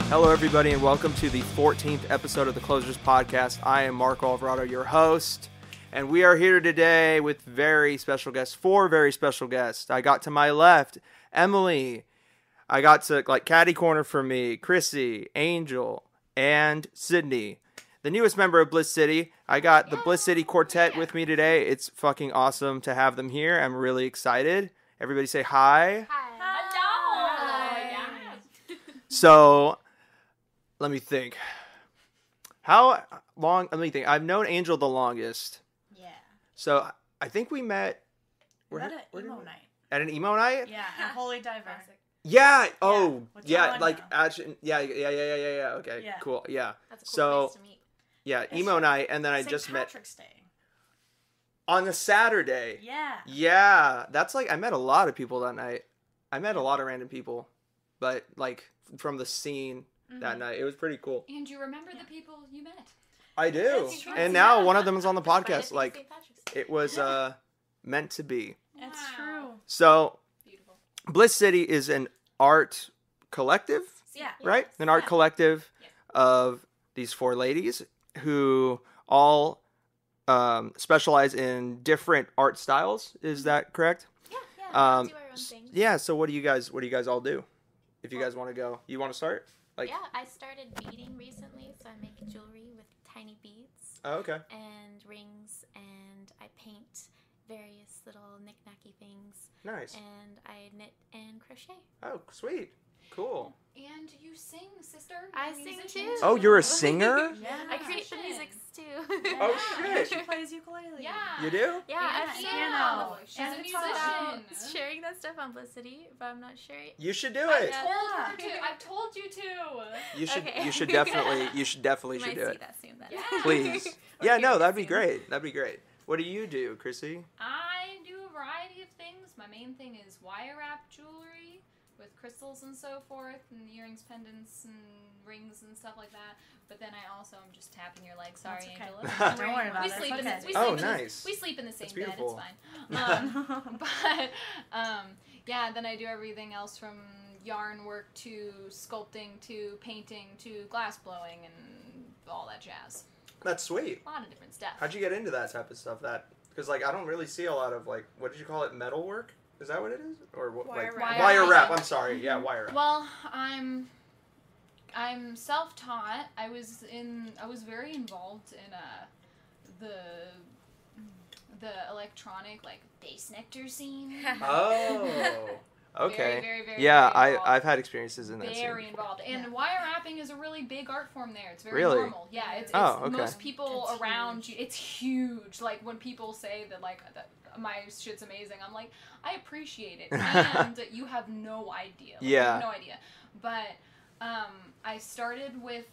Hello, everybody, and welcome to the 14th episode of the Closers Podcast. I am Mark Alvarado, your host, and we are here today with very special guests, 4 very special guests. I got to my left, Emily. I got to, catty corner for me, Krissy, Angel, and Sydney. The newest member of Bliss City. I got the Bliss City Quartet with me today. It's fucking awesome to have them here. I'm really excited. Everybody say hi. Hi. So, let me think. How long? Let me think. I've known Angel the longest. Yeah. So I think we met. At an emo night. At an emo night? Yeah, at Holy Diver. Yeah. Oh, yeah. Yeah. Actually, yeah. Okay. Yeah. Cool. Yeah. That's a cool place to meet. Yeah, emo night, and then I St. just met Patrick's Day. on a Saturday. Yeah. Yeah, that's I met a lot of people that night. I met a lot of random people, but from the scene that night, it was pretty cool. And you remember the people you met? I do, That's true. and now one of them is on the podcast. Right, St. Patrick's Day. It was meant to be. It's Wow. true. So, Beautiful. Bliss City is an art collective, Yeah. right? An art collective of these 4 ladies who all specialize in different art styles. Is that correct? Yeah, we do our own thing. Yeah. So what do you guys all do? If you guys want to go, you want to start? Yeah, I started beading recently, so I make jewelry with tiny beads Oh, okay. and rings, and I paint various little knick-knacky things, Nice. and I knit and crochet. Oh, sweet. Cool. And you sing, sister. I You're a sing musician. too. Oh, you're a singer? Yeah. I create the music too. Oh, Yeah. shit. She plays ukulele. Yeah. You do? Yeah, I've seen piano. She's and a it's about musician. sharing that stuff on Bliss City, but I'm not sure. You should do I've it. told her to. I've told you to. You should. Okay. You should definitely. You You might do see it. that soon then. Yeah. Please. Or Yeah. hear No, it that'd be soon. great. That'd be great. What do you do, Krissy? I do a variety of things. My main thing is wire wrap jewelry with crystals and so forth, and earrings, pendants, and rings and stuff like that. But then I also am just tapping your leg. Sorry, That's okay. Angela. Don't worry about we it. sleep It's in okay. this. We Oh, sleep in nice. This, we sleep in the same That's bed. It's beautiful. fine. Yeah. Then I do everything else from yarn work to sculpting to painting to glass blowing and all that jazz. That's sweet. A lot of different stuff. How'd you get into that type of stuff? Because I don't really see a lot of what did you call it? Metal work? Is that what it is? Or what? Wire wrap. Wire wrap. I'm sorry. Yeah, wire wrap. Well, I'm self-taught. I was very involved in the electronic bass nectar scene. Oh. Okay. Very, very, Yeah, very involved. I've had experiences in that. Very scene. involved. And wire wrapping is a really big art form there. It's very Really? normal. Yeah, it's Oh, okay. most people It's around huge. you. It's huge. Like when people say that that my shit's amazing, I'm like, I appreciate it. And you have no idea. You Yeah. have no idea. But I started with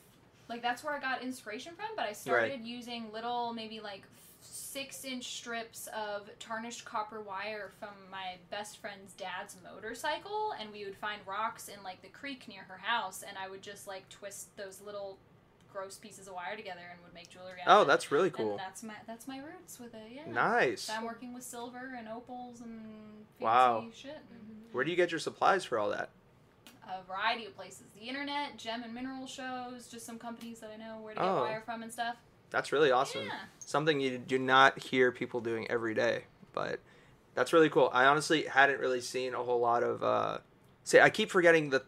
that's where I got inspiration from, but I started using little maybe 6-inch strips of tarnished copper wire from my best friend's dad's motorcycle, and we would find rocks in the creek near her house, and I would just twist those little gross pieces of wire together and would make jewelry out Oh, of it. that's really cool. And that's my roots with it. Yeah. Nice. So I'm working with silver and opals and fancy Wow. shit. Where do you get your supplies for all that? A variety of places. The internet, gem and mineral shows, just some companies that I know where to get Oh. wire from and stuff. That's really awesome. Yeah. Something you do not hear people doing every day, but that's really cool. I honestly hadn't really seen a whole lot of. I keep forgetting the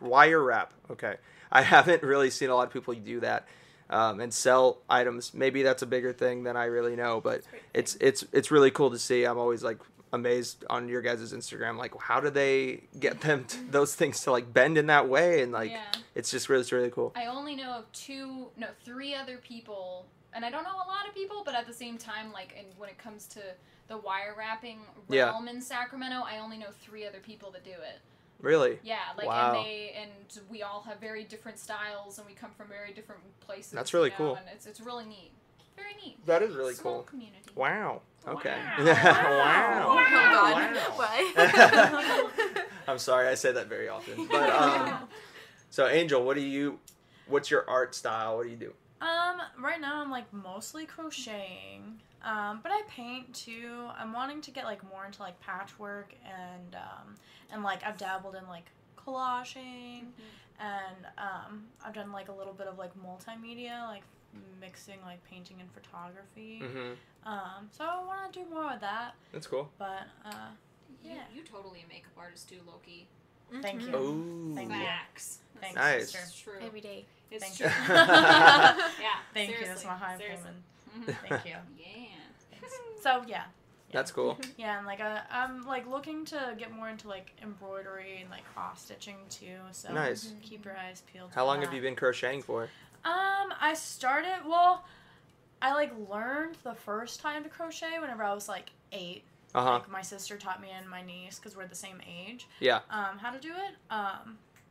wire wrap. Okay, I haven't really seen a lot of people do that and sell items. Maybe that's a bigger thing than I really know, but it's really cool to see. I'm always amazed on your guys' Instagram. How do they get them those things to bend in that way? And it's just really cool. I only know of 3 other people, and I don't know a lot of people, but at the same time, when it comes to the wire wrapping realm in Sacramento, I only know 3 other people that do it. Really? Yeah, wow. and we all have very different styles, and we come from very different places. That's really cool. And it's really neat. Very neat. That is really Small cool. community. Wow. Okay. Wow. Wow. Why? I'm sorry, I say that very often. But so Angel, what's your art style? What do you do? Right now I'm mostly crocheting. But I paint too. I'm wanting to get more into patchwork and I've dabbled in collaging, and I've done like a little bit of like multimedia, like mixing like painting and photography. So I want to do more of that. That's cool. But yeah, you totally a makeup artist too, Loki. Thank you. Ooh. Thank you. Facts. Thank Nice. you. It's true. Every day. It's Thank true. you. Yeah. Thank you. Seriously. That's my high Seriously. compliment. Thank you. Yeah. Thanks. So yeah. That's cool. Yeah, and like I'm like looking to get more into like embroidery and like cross stitching too. So Nice. keep your eyes peeled. How long have you been crocheting for? I started. Well, I like learned the first time to crochet whenever I was like 8. Like my sister taught me and my niece, because we're the same age. Yeah. How to do it.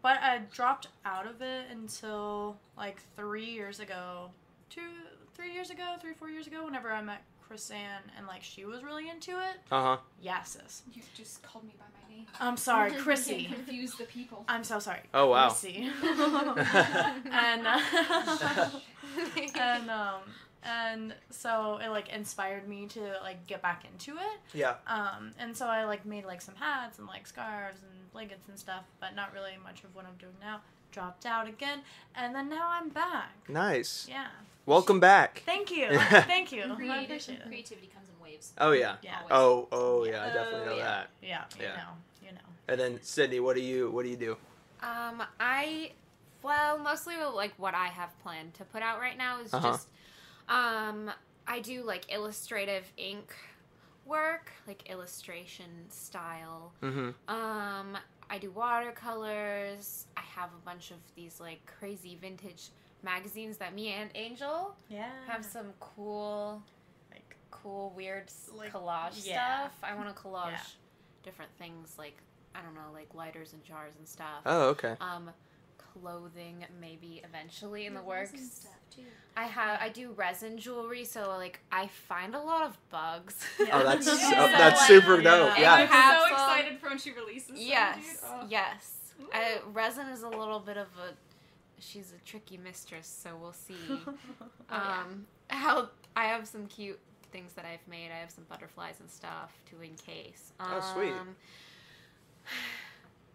But I dropped out of it until like 3 years ago. 4 years ago, whenever I met Krissy and like she was really into it. Yes, sis. You just called me by my name. I'm sorry, Krissy. Confuse the people. I'm so sorry. Oh, wow. Krissy. and so it like inspired me to like get back into it. Yeah. And so I like made like some hats and like scarves and blankets and stuff, but not really much of what I'm doing now. Dropped out again, and then now I'm back. Nice. Yeah. Welcome back. Thank you. Thank you. I appreciate it. Creativity comes in waves. Oh yeah. Yeah. Oh yeah. I definitely know that. Yeah. Yeah. You know. And then Sydney, what do you do? Well, mostly like what I have planned to put out right now is just, I do like illustrative ink work, like illustration style. I do watercolors. I have a bunch of these like crazy vintage magazines that me and Angel have some cool weird like, collage stuff. I want to collage different things, like I don't know, like lighters and jars and stuff. Oh, okay. Clothing maybe eventually in the Resin works. stuff, too. I do resin jewelry, so like I find a lot of bugs. Oh, that's So, that's like, super dope. I Yeah. I'm have so some- excited for when she releases Yes, them, dude. Oh. yes. Resin is a little bit of a. She's a tricky mistress, so we'll see. How I have some cute things that I've made. I have some butterflies and stuff to encase. Oh, sweet.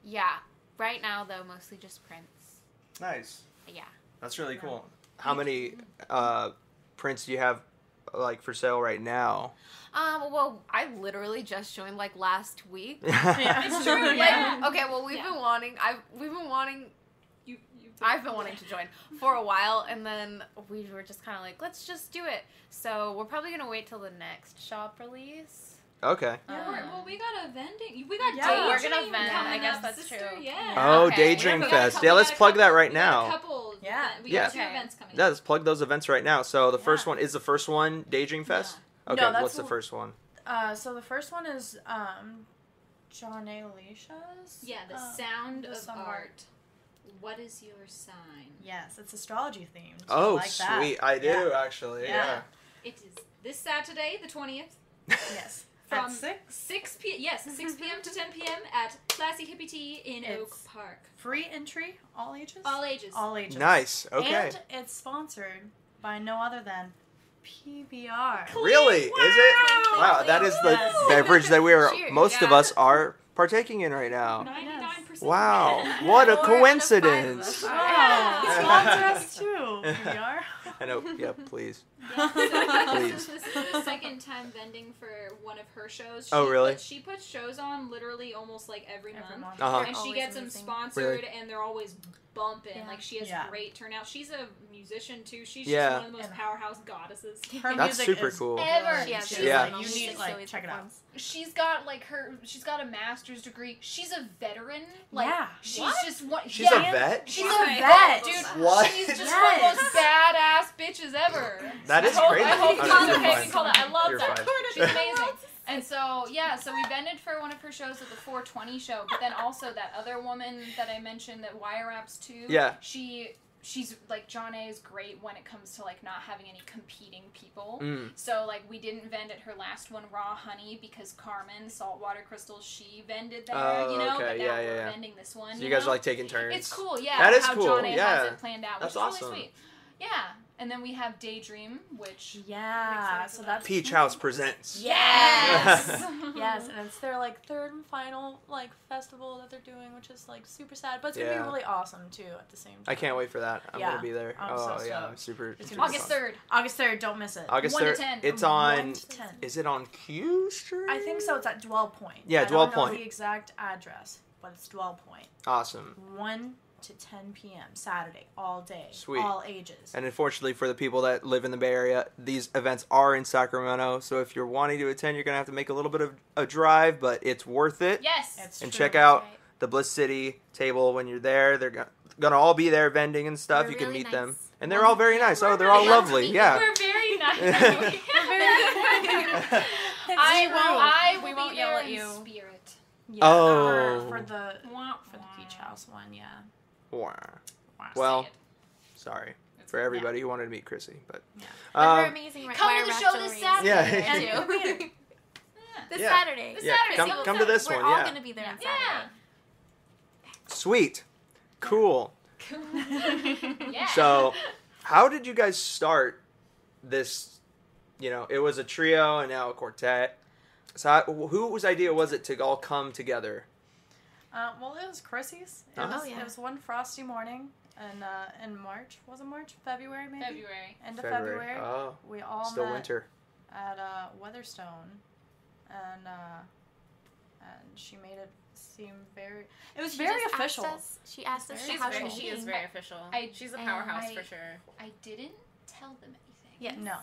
Yeah. Right now, though, mostly just prints. Nice. Yeah. That's really cool. How many prints do you have like for sale right now? Well, I literally just joined like last week. It's true, yeah. Like, okay, well, we've been wanting. I've been wanting to join for a while, and then we were just kind of like, let's just do it. So we're probably gonna wait till the next shop release. Okay. Well, we got a vending. We got Yeah, we're Daydream gonna vend. coming I guess up, that's sister. true. Yeah. Oh, Okay. Daydream We got a Fest. couple- Yeah, we let's got a plug that couple- right we got now. a couple. Yeah. We got Yeah. 2 events coming Yeah, up. let's plug those events right now. So the first one is the first one, Daydream Fest. Okay, No, that's what's the the- first one? So the first one is John A. Alicia's. Yeah, the sound the of sound art. What is your sign? Yes, it's astrology themed. Oh, like that. sweet! I do Yeah. actually. Yeah. It is this Saturday, the 20th, Yes. from At 6. 6 p.m. Yes, 6 p.m. to 10 p.m. at Classy Hippie Tea in Oak It's Park. Free entry, all ages. All ages. All ages. Nice. Okay. And it's sponsored by no other than PBR. Really? Is it? Wow, that is the Yes. beverage that Cheers. most of us are partaking in right now. 99%. Wow, what a Or the coincidence! 5 of us. Wow. Sponsor us too, PBR. I know. Yeah, please. Yeah, so Please. this is the second time vending for one of her shows. Oh, really? She puts shows on literally almost like every month. Uh-huh. And she Always gets them amazing. sponsored, Really? and they're always bumping. Yeah. Like, she has Yeah. great turnout. She's a musician, too. She's Yeah. just one of the most And- powerhouse goddesses. Her That's music super is cool. Ever. good. Yeah, She's Yeah. like, you She's need always like check it out. performs. She's got, like, she's got a master's degree. She's a veteran. Like, Yeah. she's What? just one. She's a yeah. vet? She's Wow. a vet, dude. What? She's just Yes. one of the most badass bitches ever. That is I hope, crazy. I hope Oh, she's no, you're okay. fine. We call that. I love You're that. fine. She's amazing. And so, yeah, so we vended for one of her shows at the 420 show, but then also that other woman that I mentioned that wire wraps too. Yeah. She's like, John A is great when it comes to like not having any competing people. Mm. So like we didn't vend at her last one raw honey because Carmen Saltwater Crystals, she vended there, Oh, you know, okay. but now Yeah, we're yeah. vending this one. So you guys know? are like taking turns. It's cool, yeah. That is how cool, John A yeah. has it planned out, which That's is awesome. really sweet. Yeah. And then we have Daydream, which Yeah. excited So for that's Peach House presents. Yes. Yes. Yes. Yes, and it's their like third and final like festival that they're doing, which is like super sad, but it's gonna be really awesome too at the same time. I can't wait for that. I'm gonna be there. I'm so stoked. I'm super. August 3rd. August 3rd, don't miss it. August 1 to 3rd. 10. It's on. 1 to 10. Is it on Q Street? I think so. It's at Dwell Point. Yeah, Dwell Point. I don't know the exact address, but it's Dwell Point. Awesome. 1 to 10 p.m. Saturday, all day, Sweet. all ages. And unfortunately for the people that live in the Bay Area, these events are in Sacramento. So if you're wanting to attend, you're gonna have to make a little bit of a drive, but it's worth it. Yes. It's And true. check out That's right. the Bliss City table when you're there. They're gonna all be there vending and stuff. They're You can really meet them, nice. and they're all very nice. We're They're all really lovely. nice. Yeah. We're very nice. We will won't be yell there at in you. spirit. Yeah, Oh. for the beach house one, yeah. Wow. Wow. Well, Say it. sorry for everybody who wanted to meet Krissy, but But her um, amazing come wire to the wrap show jewelry this is Saturday. there, Yeah. too. This Yeah. Saturday. This yeah, Saturday. come to this We're one. all Yeah. gonna be there on Yeah. Saturday. Sweet. Cool. Yeah. So, how did you guys start this? You know, it was a trio and now a quartet. So, whose idea was it to all come together? Well, it was Krissy's. Uh-huh. Oh, yeah. It was one frosty morning in March. Was it March? February, maybe? February. End of February. Oh, We all still met winter. at Weatherstone, and she made it seem very. It was very just official. She asked us She's how very- she She is came. very official. She's a and powerhouse for sure. I didn't tell them anything. Yes. No.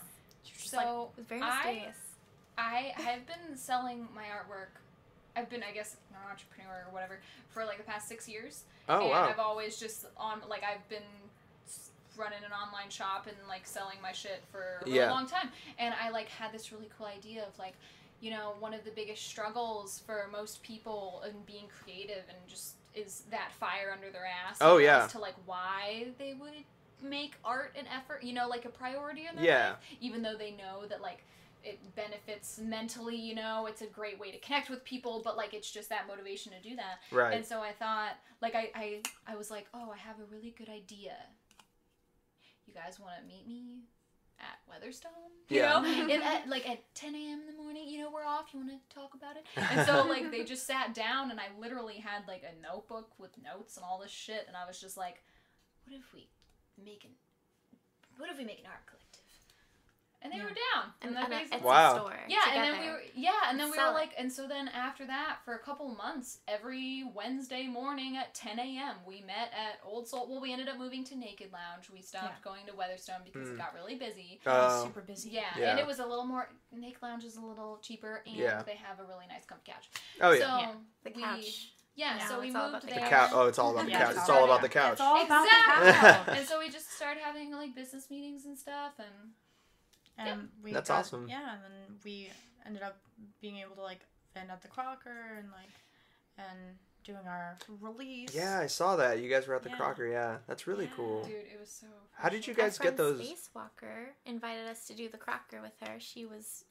So It was very mysterious. I have been selling my artwork. I've been, I guess, an entrepreneur or whatever for like the past 6 years. Oh, and wow. I've always just I've been running an online shop and like selling my shit for a really long time. And I like had this really cool idea of like, you know, one of the biggest struggles for most people in being creative and just is that fire under their ass. Oh, you know, yeah. As to like why they would make art and effort, you know, like a priority in their life, even though they know that like it benefits mentally, you know, it's a great way to connect with people, but like it's just that motivation to do that. Right. And so I thought, like I was like, oh, I have a really good idea. You guys want to meet me at Weatherstone? You Yeah. know, at 10 a.m. in the morning, you know, we're off. You want to talk about it? And so like they just sat down, and I literally had like a notebook with notes and all this shit, and I was just like, what if we make an art collective? And they were down. And then a basically- Etsy Wow. store. yeah, and then together. and then we Sell were it. like, and so then after that, for a couple months, every Wednesday morning at 10 a.m., we met at Old Soul. Well, we ended up moving to Naked Lounge. We stopped going to Weatherstone because it got really busy. Super busy. Yeah, Yeah. and it was a little more. Naked Lounge is a little cheaper, and they have a really nice comfy couch. Oh, yeah. So The couch. Yeah, Now so we it's all moved about the there. couch. Oh, it's all about the Yeah, couch. it's It's all all about about the couch. It's all about Exactly. the couch. And so we just started having like business meetings and stuff, and And we That's got, awesome. Yeah, and then we ended up being able to like vend at the Crocker and doing our release. Yeah, I saw that. You guys were at the Yeah. Crocker. Yeah, that's really cool. dude, it was so. How did you Our guys get friend those? Spacewalker invited us to do the Crocker with her. She was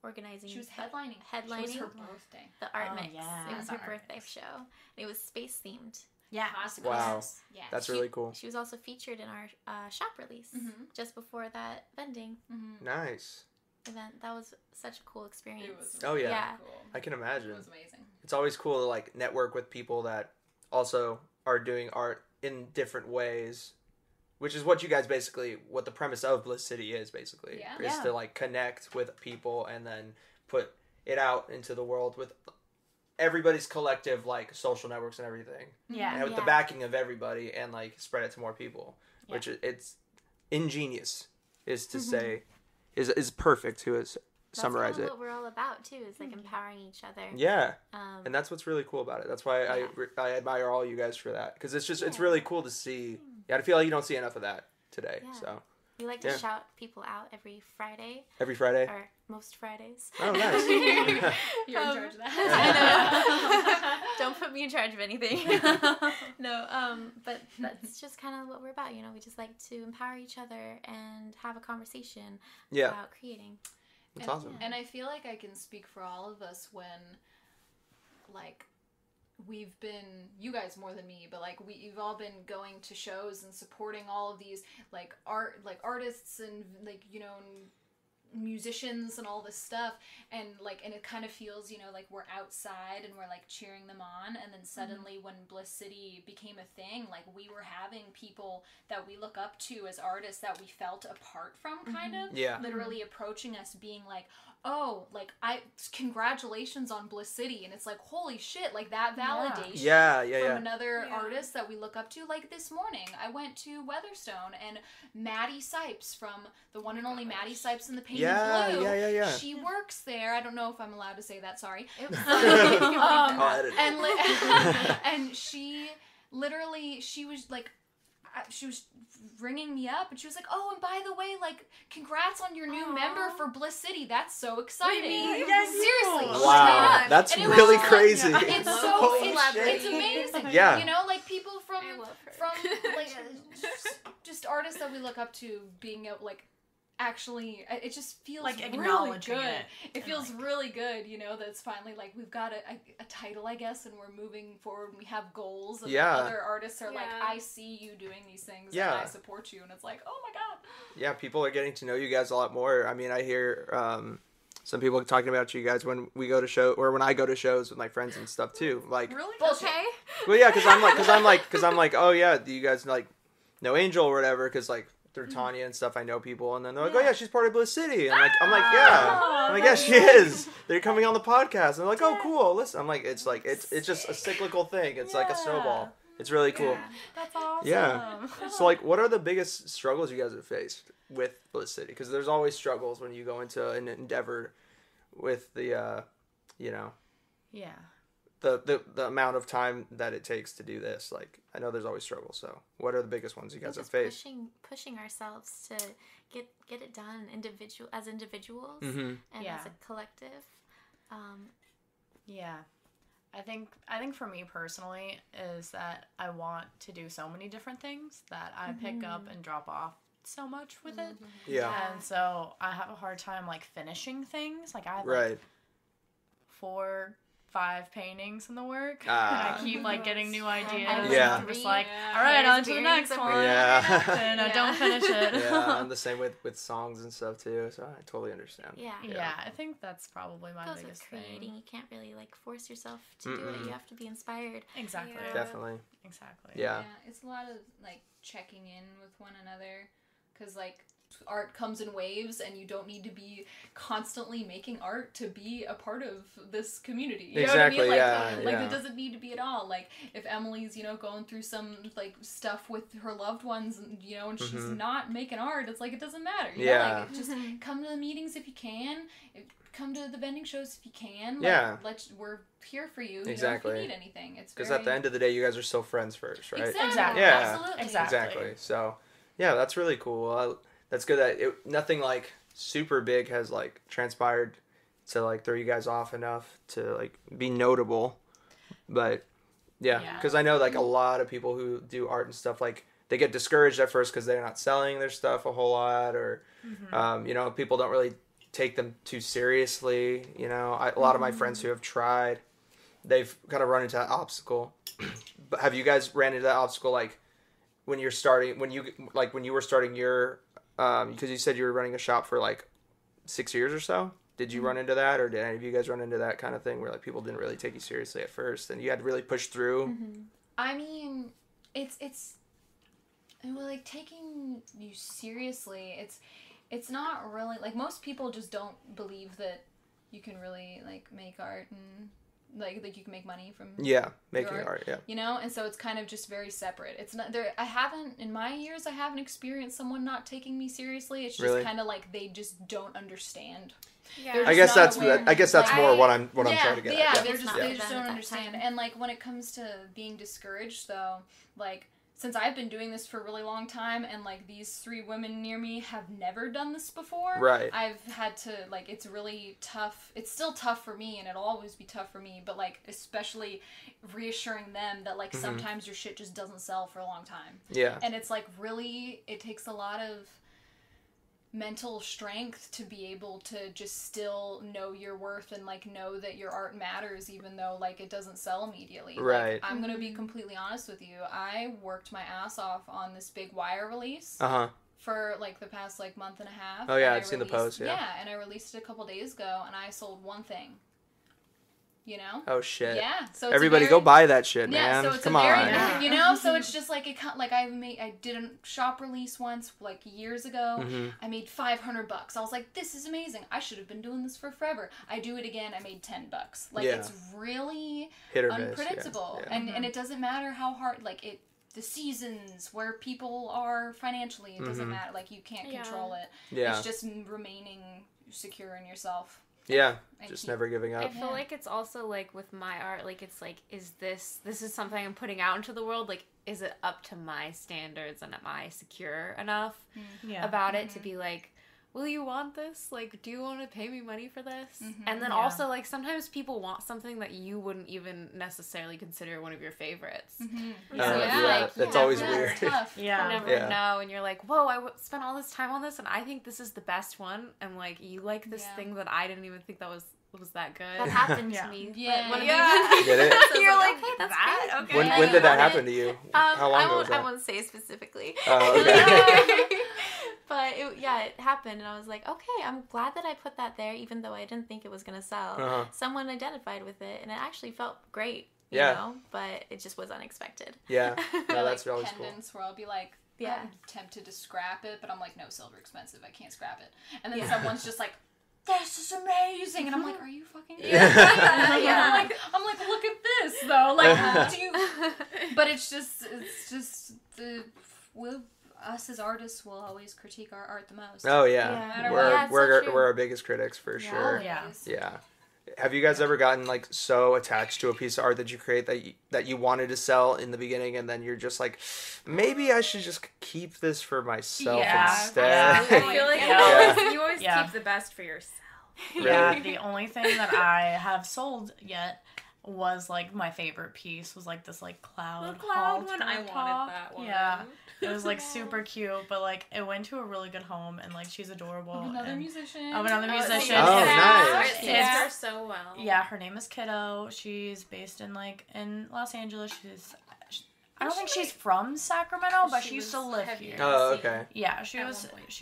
organizing. She was headlining. Headlining It was her birthday. the art Oh, mix. yeah, It was the her art birthday mix. show. And it was space themed. Yeah. Possibly. Wow. Yeah. That's She- really cool. She was also featured in our shop release just before that vending Nice. event. That was such a cool experience. It was. Oh, yeah. Yeah. Cool. I can It imagine. was amazing. It's always cool to like network with people that also are doing art in different ways, which is what you guys basically, what the premise of Bliss City is basically, Yeah. is to like connect with people and then put it out into the world with everybody's collective like social networks and everything, Yeah. and with the backing of everybody, and like spread it to more people, which it's ingenious is to say is perfect to summarize That's it. what we're all about too. Is like empowering each other. Yeah. Um, And that's what's really cool about it. That's why I admire all you guys for that. Because it's just, it's really cool to see. Yeah, I feel like you don't see enough of that today. Yeah. So, we like to shout people out every Friday, every Friday. or most Fridays. Oh, nice. You're in charge of that. I know. Don't put me in charge of anything. No, but that's just kind of what we're about. You know, we just like to empower each other and have a conversation Yeah. about creating. That's awesome. And I feel like I can speak for all of us when, like, we've been, you guys more than me, but like you've all been going to shows and supporting all of these like artists and like, you know, musicians and all this stuff, and it kind of feels, you know, like we're outside and we're like cheering them on, and then suddenly when Bliss City became a thing, like we were having people that we look up to as artists that we felt apart from, kind of literally approaching us being like, oh, like congratulations on Bliss City, and it's like, holy shit, like that validation from another artist that we look up to. Like this morning I went to Weatherstone, and Maddie Sipes from the one and only Maddie Sipes in the Painted Blue, she works there. I don't know if I'm allowed to say that, sorry. And she literally, she was like, she was ringing me up, and she was like, oh, and by the way, like, congrats on your new member for Bliss City. That's so exciting. Seriously. Wow. That's really crazy. It's so, it's amazing. Yeah. You know, like, people from like, just artists that we look up to being able, like, actually, it just feels like really good. It feels really good, you know, that it's finally like we've got a title, I guess, and we're moving forward, and we have goals, and other artists are like, I see you doing these things, and I support you, and it's like, oh my god. Yeah, people are getting to know you guys a lot more. I mean, I hear some people talking about you guys when we go to when I go to shows with my friends and stuff too. Like, really? Okay. Well, yeah, because I'm like, oh yeah, do you guys like know Angel or whatever? Because like, through Tanya and stuff, I know people, and then they're like, oh yeah, she's part of Bliss City, and I'm like, yeah, she is. They're coming on the podcast, and they're like, oh cool, listen. I'm like, it's just a cyclical thing. It's like a snowball. It's really cool. Yeah. That's awesome. Yeah. So like, what are the biggest struggles you guys have faced with Bliss City? Because there's always struggles when you go into an endeavor with the, you know. Yeah. The amount of time that it takes to do this, like, I know there's always struggles. So, what are the biggest ones you guys have faced? Pushing ourselves to get it done as individuals and as a collective. Yeah, I think for me personally is that I want to do so many different things that I pick up and drop off so much with it. Yeah, and so I have a hard time like finishing things. Like I have like 4-5 paintings in the work, and I keep like getting new ideas. Yeah. I'm just like, all right, on to the next one. Yeah. And I don't finish it. Yeah, I'm the same with songs and stuff too, so I totally understand. Yeah, I think that's probably my biggest thing. Creating, you can't really like force yourself to do it. You have to be inspired. Exactly. Yeah. Definitely. Exactly. Yeah. It's a lot of like checking in with one another, because like art comes in waves, and you don't need to be constantly making art to be a part of this community. You know what I mean? Like, it doesn't need to be at all. Like, if Emily's, you know, going through some, like, stuff with her loved ones, and, you know, and she's not making art, it's like, it doesn't matter. You know? Like, just come to the meetings if you can. Come to the vending shows if you can. Like, we're here for you. Exactly. You know, if you need anything. It's because at the end of the day, you guys are still friends first, right? Exactly. Yeah. Absolutely. Exactly. So, yeah, that's really cool. That's good that nothing like super big has like transpired to like throw you guys off enough to like be notable. But yeah, because I know like a lot of people who do art and stuff, like they get discouraged at first because they're not selling their stuff a whole lot, or you know, people don't really take them too seriously. You know, a lot of my friends who have tried, they've kind of run into that obstacle. But have you guys ran into that obstacle like when you were starting your because you said you were running a shop for like 6 years or so? Did you run into that, or did any of you guys run into that kind of thing where like people didn't really take you seriously at first and you had to really push through? I mean, it's like taking you seriously. It's not really like, most people just don't believe that you can really like make art and like you can make money from making art, you know, and so it's kind of just very separate. It's not there. In my years I haven't experienced someone not taking me seriously. It's just kind of like they just don't understand. I guess that's more what I'm trying to get at. They just don't understand. And like when it comes to being discouraged though, like since I've been doing this for a really long time, and like these 3 women near me have never done this before, right? I've had to like, it's really tough. It's still tough for me, and it'll always be tough for me, but like especially reassuring them that like sometimes your shit just doesn't sell for a long time. Yeah. And it's like really, it takes a lot of mental strength to be able to just still know your worth and like know that your art matters even though like it doesn't sell immediately. Right. Like, I'm gonna be completely honest with you. I worked my ass off on this big wire release for like the past like month and a half. Oh yeah, and I've seen the post. Yeah. Yeah, and I released it a couple days ago, and I sold one thing. You know? Oh shit. Yeah. So it's everybody go buy that shit, yeah, man. so it's Come a very, on. you know, so it's just like I did a shop release once like years ago. Mm-hmm. I made $500. I was like, this is amazing. I should have been doing this for forever. I do it again. I made $10. Like it's really hit or unpredictable, miss, yeah. and it doesn't matter how hard the seasons where people are financially. It doesn't matter. Like you can't control it. Yeah. It's just remaining secure in yourself. Yeah, just never giving up. I feel like it's also like with my art, like it's like, is this is something I'm putting out into the world? Like, is it up to my standards and am I secure enough about it to be like, will you want this? Like, do you want to pay me money for this? And then also, like, sometimes people want something that you wouldn't even necessarily consider one of your favorites. That's always weird. Tough. You never know, and you're like, whoa, I spent all this time on this, and I think this is the best one, and like, you like this thing that I didn't even think that was that good. That happened to me. Yeah. Get it? So You're like, okay, that's that? great. Okay. When did that happen to you? How long ago was that? I won't say specifically. Oh, okay. But it happened, and I was like, okay, I'm glad that I put that there, even though I didn't think it was gonna sell. Someone identified with it, and it actually felt great. You know, but it just was unexpected. Yeah, no, that's like always cool. pendants where I'll be like, I'm tempted to scrap it, but I'm like, no, silver expensive, I can't scrap it. And then someone's just like, this is amazing, and I'm like, are you fucking kidding me? I'm like, look at this though, like, do you? But it's just us as artists will always critique our art the most. Oh yeah, we're our biggest critics for sure. Yeah. Have you guys ever gotten like so attached to a piece of art that you create that you wanted to sell in the beginning, and then you're just like, maybe I should just keep this for myself instead? I feel like you always keep the best for yourself. Really? Yeah, the only thing that I have sold yet was like my favorite piece was like this like cloud one. I wanted that one. Yeah, it was like super cute, but like it went to a really good home, and like she's adorable. Another musician. Oh, another musician. Oh, nice. It fits her so well. Yeah, her name is Kiddo. She's based in Los Angeles. I don't think she's from Sacramento, but she used to live here. Oh, okay. Yeah, she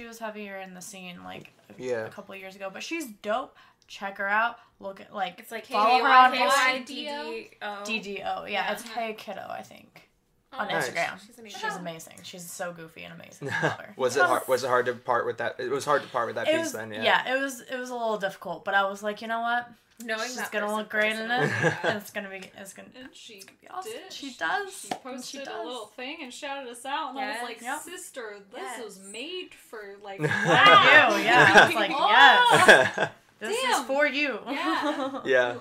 was heavier in the scene like a couple of years ago, but she's dope. Check her out. Look at it's like follow her on KYDDO. DDO. Yeah, it's Hey Kiddo, I think. On Instagram. She's amazing. She's so goofy and amazing. Was it hard to part with that? It was hard to part with that piece then, yeah. Yeah, it was a little difficult, but I was like, you know what? She's gonna look great in it, and it's gonna be awesome. She does. She posted a little thing and shouted us out, and I was like, sister, this was made for like you. Yeah, I was like, yes. This is for you. Yeah. Yeah.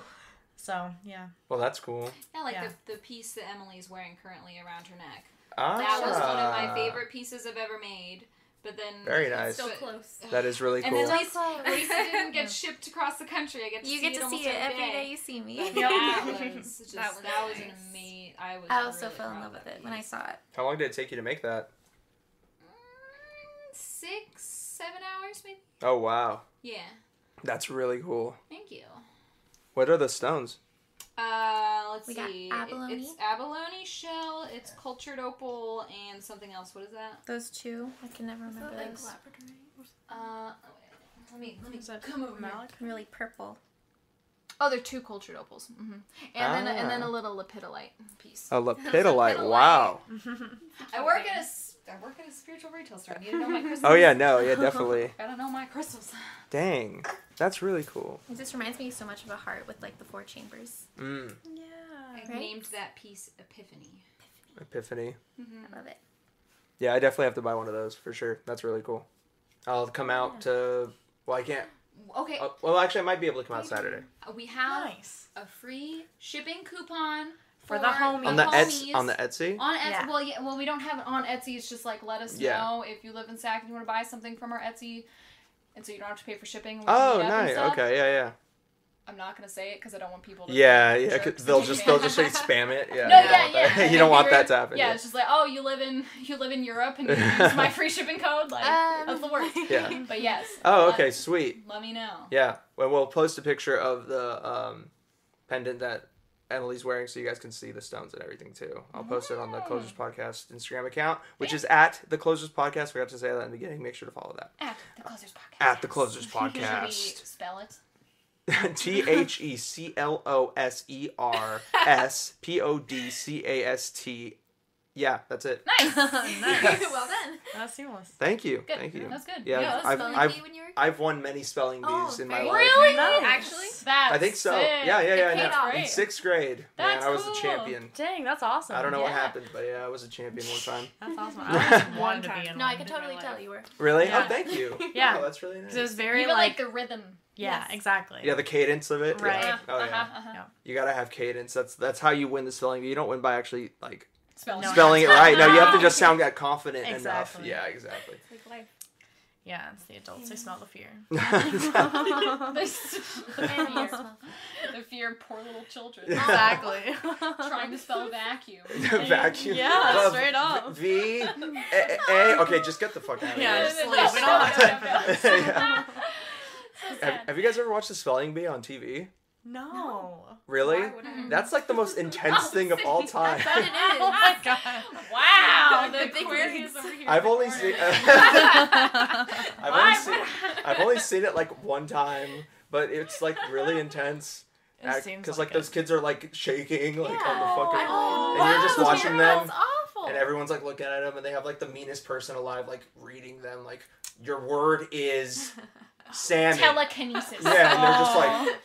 So, yeah. Well, that's cool. Yeah, like the piece that Emily's wearing currently around her neck. Ah. That was one of my favorite pieces I've ever made. But then very nice. It's still close. That is really cool. And at least didn't get shipped across the country. I get to see it every day you see me. That was an amazing. I also fell in love with it when I saw it. How long did it take you to make that? 6-7 hours maybe. Oh wow. Yeah. That's really cool. Thank you. What are the stones? Let's see. Got abalone. It's abalone shell, it's cultured opal, and something else. What is that? Those two. I can never remember those. Let me come over here. Really purple. Oh, they're 2 cultured opals. Mm-hmm. And then a little lepidolite piece. A lepidolite. Wow. I work at a spiritual retail store. I need to know my crystals. Oh yeah, definitely. Gotta know my crystals. Dang, that's really cool. It just reminds me so much of a heart with like the 4 chambers. Mm. Yeah. I named that piece Epiphany. Epiphany. Mm-hmm. I love it. Yeah, I definitely have to buy one of those for sure. That's really cool. I'll come out to. Well, I can't. Okay. Well, actually, I might be able to come out Saturday. We have a free shipping coupon for the homies. On the Etsy. On Etsy. Yeah. Well, we don't have it on Etsy. It's just like let us know if you live in Sac and you want to buy something from our Etsy, and so you don't have to pay for shipping. Oh, nice. Okay, yeah. I'm not gonna say it because I don't want people to. Yeah. Cause they'll just spam it. Yeah. No, you don't want that to happen. Yeah, it's just like, oh, you live in Europe and you use my free shipping code. Like that's the worst. Yeah. But yes. Oh, okay, sweet. Let me know. Yeah. Well, we'll post a picture of the pendant that Emily's wearing so you guys can see the stones and everything too. I'll post it on the Closers Podcast Instagram account, which is at the Closers Podcast. Forgot to say that in the beginning. Make sure to follow that. At the Closers Podcast. At the Closers Should Podcast. we spell it? THECLOSERSPODCAST. Yeah, that's it. Nice. Nice. Well done. That's seamless. Thank you. Good. Thank you. That's good. Yeah, I've won many spelling bees in my life. Really? Nice. Actually? That's I think so. sick. Yeah. paid No. off. In 6th grade, That's I was the cool. champion. Dang, that's awesome. I don't know what Yeah. happened, but yeah, I was a champion one time. That's awesome. I always wanted to be in No, I one could in my totally life. tell you were. Really? Yeah. Oh, thank you. Yeah. Oh, that's really nice. Because it was very Even like, the rhythm. yeah, Yes. exactly. Yeah, the cadence of it. Right. Yeah. Oh yeah. Yeah. You gotta have cadence. That's how you win the spelling bee. You don't win by actually like Spelling. No. spelling it right. No, you have to just sound confident enough. Exactly. Yeah, exactly. It's like life. Yeah, it's the adults. They smell the fear. the fear of poor little children. Exactly. Trying to spell vacuum. Vacuum. Yeah, straight up. V A. Okay, just get the fuck out of Yeah, here. just leave. We don't have time for this. Yeah. So sad. Have you guys ever watched the spelling bee on TV? No. Really? Why would I? That's like the most intense thing of all time. That's what it is. Oh my god. Wow, The the big Aquarius leagues. over here. I've in the only corner. seen I've only seen it like one time, but it's like really intense. It seems Because like like those kids are like shaking like on the Yeah. fucking, Oh, and you're just wow. watching That's them, awful. and everyone's like looking at them, and they have like the meanest person alive like reading them like your word is salmon. Telekinesis. Yeah, and they're just like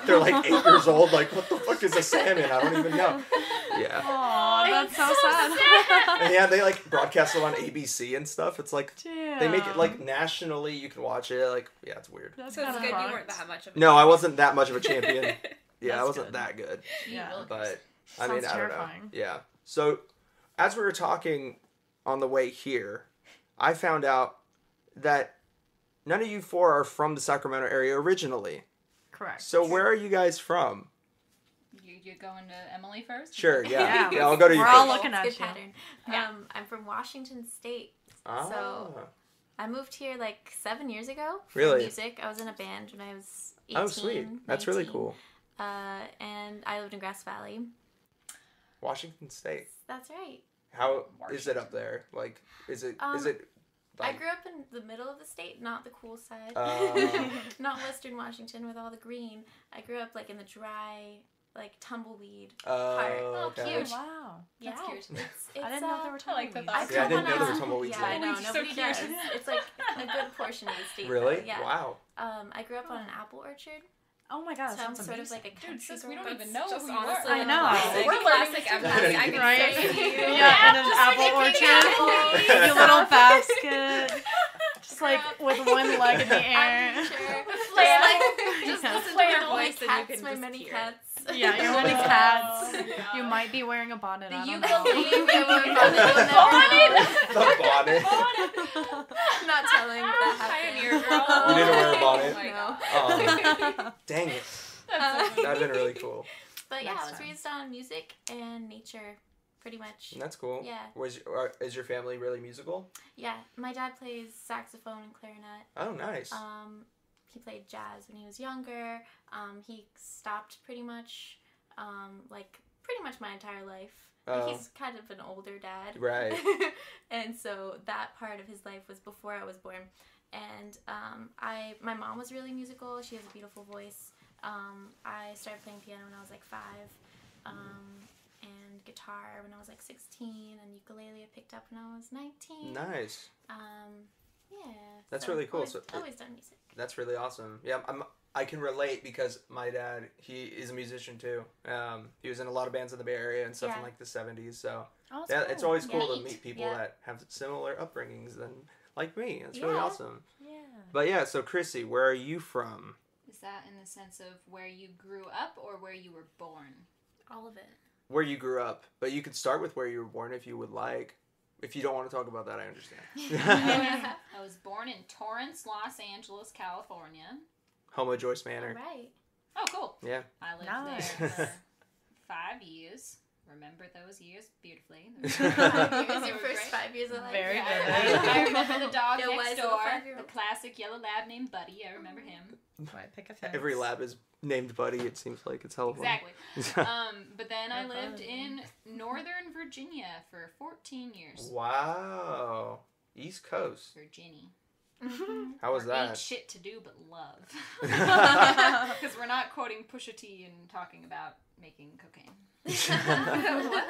they're like 8 years old. Like what the fuck is a salmon? I don't even know. Yeah. Oh, that's so sad. And yeah, they like broadcast it on ABC and stuff. It's like Damn. they make it like nationally. You can watch it. Like yeah, it's weird. That's So it's kinda good you fucked. weren't that much of a No, I wasn't that much of a champion. Yeah, I That's wasn't good. that good. Yeah. But I Sounds mean, I don't know. terrifying. Yeah. So as we were talking on the way here, I found out that none of you four are from the Sacramento area originally. Correct. So where are you guys from? You going to Emily first? Sure. Yeah. Yeah. Yeah. I'll go to you We're all first. looking at It's you. good pattern. Yeah. I'm from Washington State. Ah. So I moved here like 7 years ago for Really? music. I was in a band when I was 18. Oh, sweet. That's really 19. cool. And I lived in Grass Valley. Washington State. That's right. How is it up there? Like, is it? I Like, grew up in the middle of the state, not the cool side. Oh. Not Western Washington with all the green. I grew up like in the dry, like tumbleweed Oh, part. okay. cute. Wow. Yeah, That's cute. It's, I didn't know there were I like the tumbleweeds. thought. Yeah, I didn't come know there on were a- tumbleweeds Yeah, I there. know. Tumbleweeds are so Nobody cute. does. It's like a good portion of the state. Really? though, Yeah. Wow. I grew up on an apple orchard. Oh my god, So that I'm sounds sort amazing. of like a Dude, country sis, girl. we don't That's even know just who you honestly are. I know. classic- We're learning classic this Emily. I could Right? say to you. Yeah, in an Just apple like a orchard. pink Your little basket. Just like with one leg in the air. I'm sure. Flair. Just Yeah. listen Flair to my voice and you cats, can my just many hear it. cats. Yeah, you're many Oh, cats. yeah. You might be wearing a bonnet. The I don't ukulele. The bonnet. Not telling that Pioneer happened. girl. You didn't wear a bonnet? Oh my Oh, dang it. That's so That'd been really cool. But yeah, Next I was time. raised on music and nature, pretty much. That's cool. Yeah. Is your family really musical? Yeah, my dad plays saxophone and clarinet. Oh, nice. He played jazz when he was younger. He stopped pretty much my entire life. Like, Oh. he's kind of an older dad. Right. And so that part of his life was before I was born. And my mom was really musical. She has a beautiful voice. I started playing piano when I was like 5. And guitar when I was like 16. And ukulele I picked up when I was 19. Nice. Yeah. That's so really cool. Always, So- always done music. That's really awesome. Yeah, I can relate because my dad, he is a musician too. He was in a lot of bands in the Bay Area and stuff in Yeah. like the 70s. So Oh, that's yeah, cool. it's always cool Yeah. to meet people Yeah. that have similar upbringings than like me. It's really Yeah. awesome. Yeah. But yeah, so Krissy, where are you from? Is that in the sense of where you grew up or where you were born? All of it. Where you grew up, but you could start with where you were born if you would like. If you don't want to talk about that, I understand. I was born in Torrance, Los Angeles, California. Homo Joyce All Manor. right. Oh, cool. Yeah. I lived Nice. there for 5 years. remember those years beautifully. Your first 5 years of life. Very Yeah, vivid. I remember the dog Your wise next little door, 5-year-old. the classic yellow lab named Buddy. I remember him. Why pick a fence? Every lab is named Buddy. It seems like it's hell of Exactly. fun. But then I lived in Northern Virginia for 14 years. Wow. East Coast. Virginia. How was Ain't that? shit to do but love. Because we're not quoting Pusha T and talking about making cocaine. What?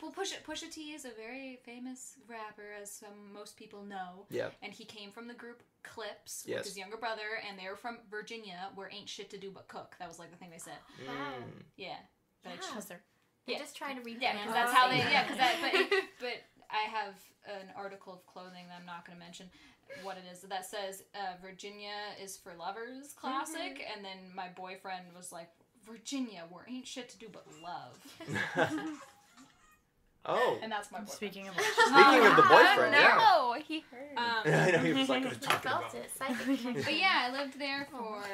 Well, Pusha T is a very famous rapper, as most people know. Yep. And he came from the group Clips Yes. with his younger brother, and they were from Virginia, where ain't shit to do but cook. That was like the thing they said. Wow. Yeah. But Yeah. it's just, They're just trying to read yeah, because that's how they. Yeah, because but I have an article of clothing that I'm not going to mention what it is that says Virginia is for lovers, classic, and then my boyfriend was like, Virginia, where ain't shit to do but love. Oh. And that's my boyfriend. Speaking of Speaking of the boyfriend, yeah. No, he heard. I know he was like, He talking felt about. it. Psychic connection. But yeah, I lived there for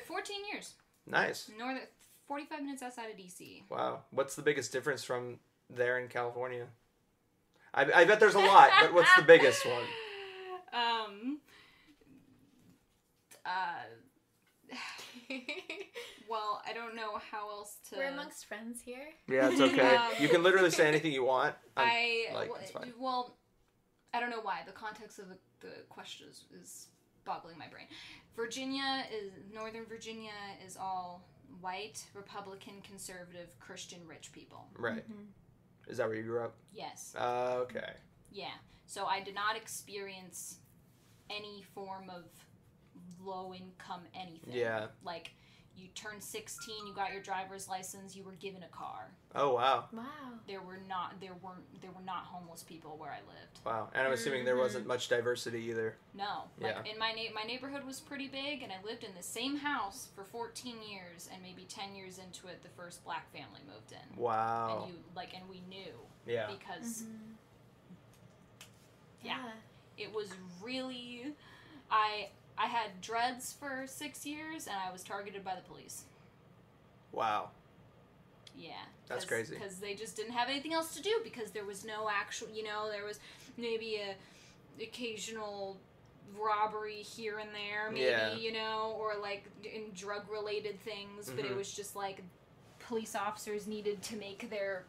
14 years. Nice. 45 minutes outside of DC. Wow. What's the biggest difference from there in California? I bet there's a lot, but what's the biggest one? Well, I don't know how else to. We're amongst friends here. Yeah, it's okay. You can literally say anything you want. It's fine. Well, I don't know why. The context of the question is boggling my brain. Northern Virginia is all white, Republican, conservative, Christian, rich people. Right. Is that where you grew up? Yes. Okay. Yeah. So I did not experience any form of low income anything. Yeah. Like, you turned 16, you got your driver's license, you were given a car. Oh, wow. Wow. There were not homeless people where I lived. Wow. And I'm assuming there wasn't much diversity either. No. Like, Yeah. in my neighborhood was pretty big, and I lived in the same house for 14 years, and maybe 10 years into it, the first black family moved in. Wow. And we knew. Yeah. Because, Yeah. it was really, I had dreads for 6 years, and I was targeted by the police. Wow. Yeah. That's crazy. Because they just didn't have anything else to do, because there was no actual, there was maybe a occasional robbery here and there, maybe, or like in drug-related things, but it was just like police officers needed to make their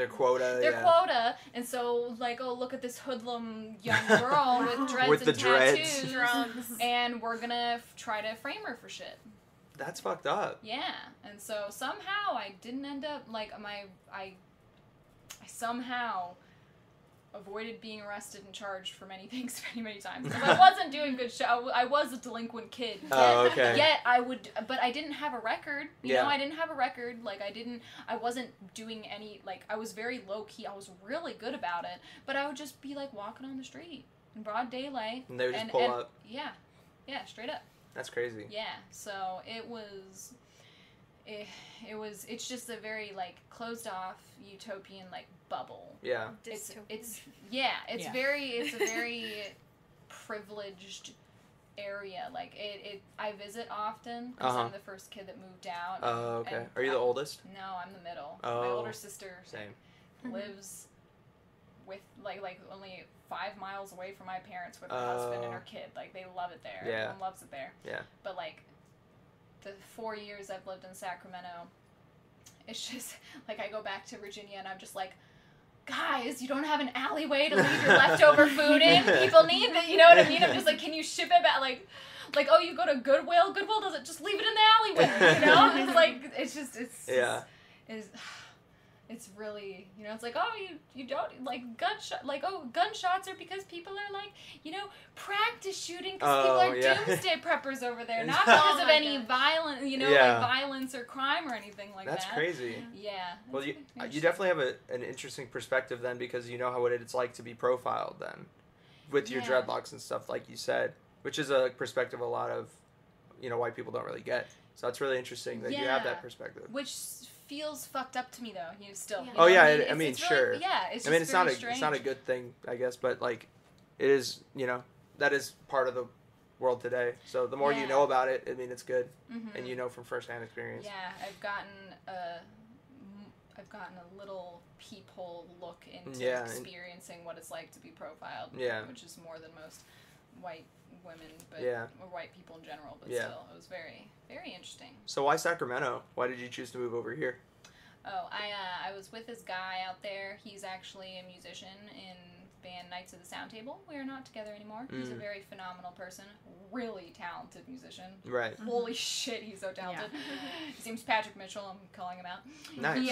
quota, and so like, oh, look at this hoodlum young girl with dreads with and the tattoos, Drugs. and we're gonna try to frame her for shit. That's fucked up. Yeah, and so somehow I didn't end up like I somehow avoided being arrested and charged for many things many times. I wasn't doing good shit. I was a delinquent kid. Oh, okay. Yet but I didn't have a record. You know, I didn't have a record. Like, I wasn't doing any, like, I was very low key. I was really good about it. But I would just be, like, walking on the street in broad daylight. And they would just pull up. Yeah. Yeah, straight up. That's crazy. Yeah. So it's just a very, like, closed off utopian, like, bubble. Yeah. It's Yeah. a very privileged area. Like, I visit often because I'm the first kid that moved out. Oh, okay. Are you the oldest? No, I'm the middle. Oh. My older sister Same. lives with like only 5 miles away from my parents with her husband and her kid. Like, they love it there. Yeah. Everyone loves it there. Yeah. But like the 4 years I've lived in Sacramento, it's just like, I go back to Virginia and I'm just like, guys, you don't have an alleyway to leave your leftover food in? People need it, you know what I mean? I'm just like, can you ship it back? Like, oh, you go to Goodwill doesn't, just leave it in the alleyway, you know? It's like, it's really, it's like, oh, you don't, like, gunshots are because people are, like, practice shooting because people are doomsday preppers over there, not because of any violence, like violence or crime or anything like That's that. crazy. Yeah. Well, you definitely have an interesting perspective then, because you know what it's like to be profiled then, with your dreadlocks and stuff, like you said, which is a perspective a lot of, white people don't really get. So it's really interesting that you have that perspective. Which feels fucked up to me, though. Still. Yeah. Oh yeah, It's really, sure. yeah, it's just I mean, it's very not strange. a good thing, I guess, but like, it is, that is part of the world today. So the more you know about it, I mean, it's good, and you know from firsthand experience. Yeah, I've gotten a little peephole look into experiencing what it's like to be profiled. Yeah, which is more than most white women, but or white people in general. But still, it was very, very interesting. So why Sacramento? Why did you choose to move over here? Oh, I was with this guy out there. He's actually a musician in the band Knights of the Sound Table. We are not together anymore. He's a very phenomenal person. Really talented musician. Right. Holy shit, he's so talented. Yeah. His name's Patrick Mitchell. I'm calling him out. Nice.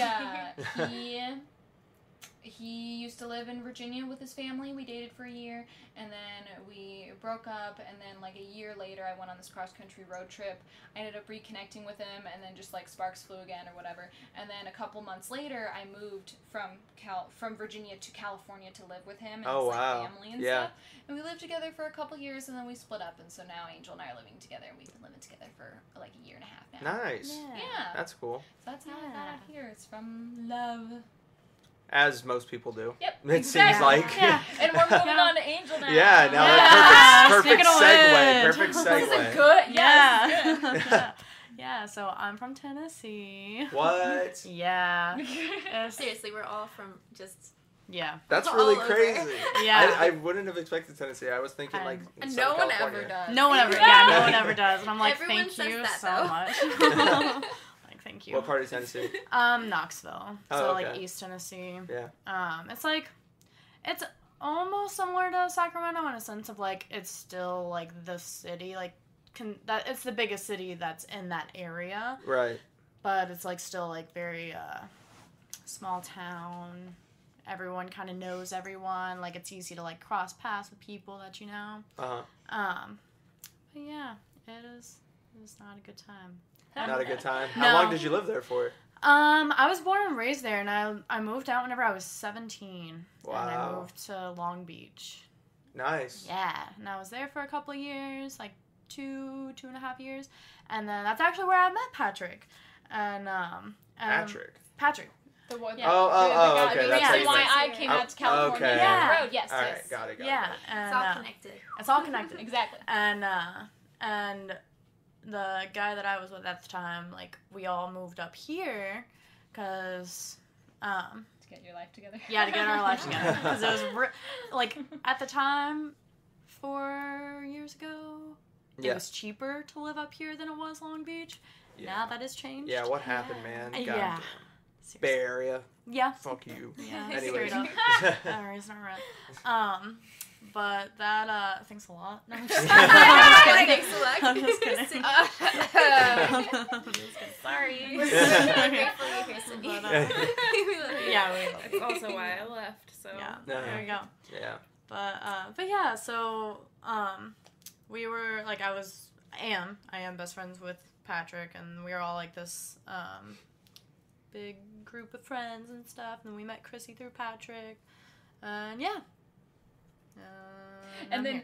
He used to live in Virginia with his family. We dated for a year, and then we broke up, and then, like, a year later, I went on this cross-country road trip. I ended up reconnecting with him, and then just, like, sparks flew again or whatever. And then a couple months later, I moved from Virginia to California to live with him and his family and stuff. And we lived together for a couple years, and then we split up, and so now Angel and I are living together, and we've been living together for, like, a year and a half now. Nice. Yeah. That's cool. So that's how I got out here. It's from love. As most people do. Yep. It seems like. Yeah. And we're moving on to Angel now. Yeah, now perfect segue. Perfect segue. This is good. Yeah. Yeah, so I'm from Tennessee. What? Yeah. Seriously, we're all from just... Yeah. That's really crazy. Yeah. I wouldn't have expected Tennessee. I was thinking like no one ever does. No one ever does. And I'm like, everyone thank you that, so much. Thank you. What part of Tennessee? Knoxville. Oh, so okay. like East Tennessee. Yeah. It's almost similar to Sacramento in a sense of like it's still like the city, like it's the biggest city that's in that area. Right. But it's like still like very small town. Everyone kind of knows everyone. Like it's easy to like cross paths with people that you know. But yeah, it is not a good time. Not a good time? How long did you live there for? I was born and raised there, and I moved out whenever I was 17. Wow. And I moved to Long Beach. Nice. Yeah, and I was there for a couple of years, like 2.5 years, and then that's actually where I met Patrick. And Patrick. The one. Yeah. Oh, okay. That's why I came out to California on the road. Yes. All right. Got it. Yeah. And, it's all connected. It's all connected. Exactly. And the guy that I was with at the time, like, we all moved up here because... to get your life together? Yeah, to get our life together. Because it was, like, at the time, 4 years ago, it was cheaper to live up here than it was Long Beach. Yeah. Now that has changed. Yeah, what happened, man? Yeah. Bay Area. Yeah. Fuck you. Yeah. Anyways. Straight up. It's not right. But that, thanks a lot. No, I'm just kidding. Thanks a lot. I'm just kidding. Sorry. We're grateful you're here, Cindy. We love you. Yeah, we love you. That's also why I left, so. Yeah, there we go. Yeah. But yeah, so, we were, like, I am best friends with Patrick, and we were all, like, this, big group of friends and stuff, and then we met Krissy through Patrick, and yeah. And then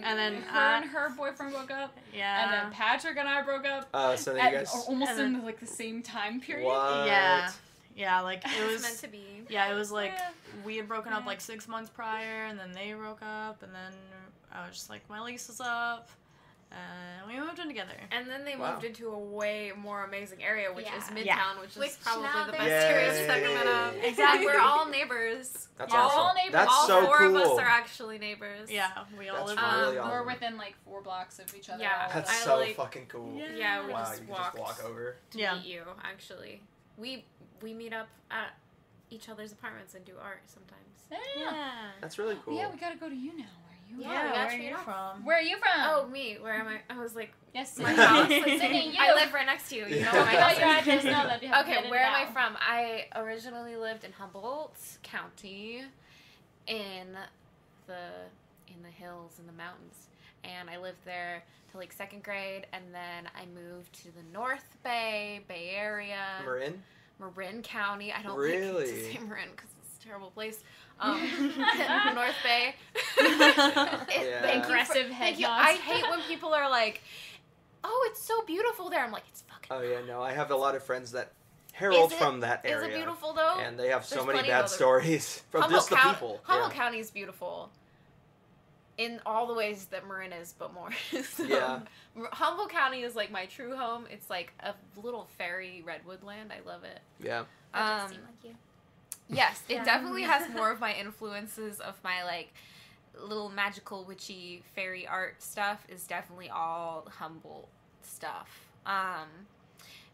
her and her boyfriend broke up. Yeah. And then Patrick and I broke up. So then you guys almost in like the same time period. What? Yeah. Yeah, like it was meant to be. Yeah, it was like we had broken up like 6 months prior, and then they broke up, and then I was just like, my lease is up. And we moved in together. And then they moved into a way more amazing area, which is Midtown, Yeah. which is probably the best area of Sacramento. Exactly. We're all neighbors. That's awesome. All neighbors. That's all so four cool. of us are actually neighbors. Yeah, we all live really awesome. We're within like 4 blocks of each other. Yeah. That's I so like- fucking cool. Yeah, we Wow, just you can walked just walk over. to meet you, actually. We meet up at each other's apartments and do art sometimes. Yeah. That's really cool. Yeah, we gotta go to you now. Where Yeah, are you? where are you from? Where are you from? Oh, me. Where am I? I was like, yes, my house. Like, Sydney, you. I live right next to you. You know where my Tell house your is. address now that you have to get Okay, in where am now. I from? I originally lived in Humboldt County, in the hills in the mountains, and I lived there till like 2nd grade, and then I moved to the North Bay Area, Marin County. I don't like to say Marin because it's a terrible place. North Bay. Aggressive head Thank you. I hate when people are like, "Oh, it's so beautiful there." I'm like, "It's fucking." Oh yeah, no. I have a lot of friends that herald from that area. Is it beautiful though? And they have so There's many plenty bad of stories from just the people. Humboldt County is beautiful. in all the ways that Marin is, but more. So, yeah. Humboldt County is like my true home. It's like a little fairy redwood land. I love it. Yeah. That does seem like you. Yes, it definitely has more of my influences of my like little magical witchy fairy art stuff is definitely all Humboldt stuff.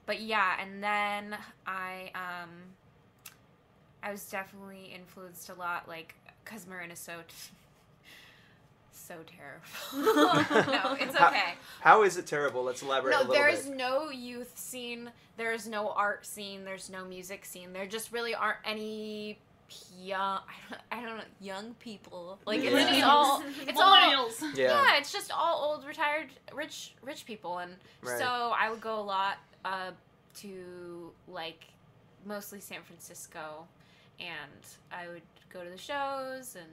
But yeah, and then I was definitely influenced a lot, like, because Marin is so terrible. No, it's okay. How is it terrible? Let's elaborate a little bit. No, there is no youth scene. There is no art scene. There's no music scene. There just really aren't any young, I don't know, young people. Like, it's just all, it's all, yeah, it's just all old, retired, rich people. And so I would go a lot to, like, mostly San Francisco, and I would go to the shows and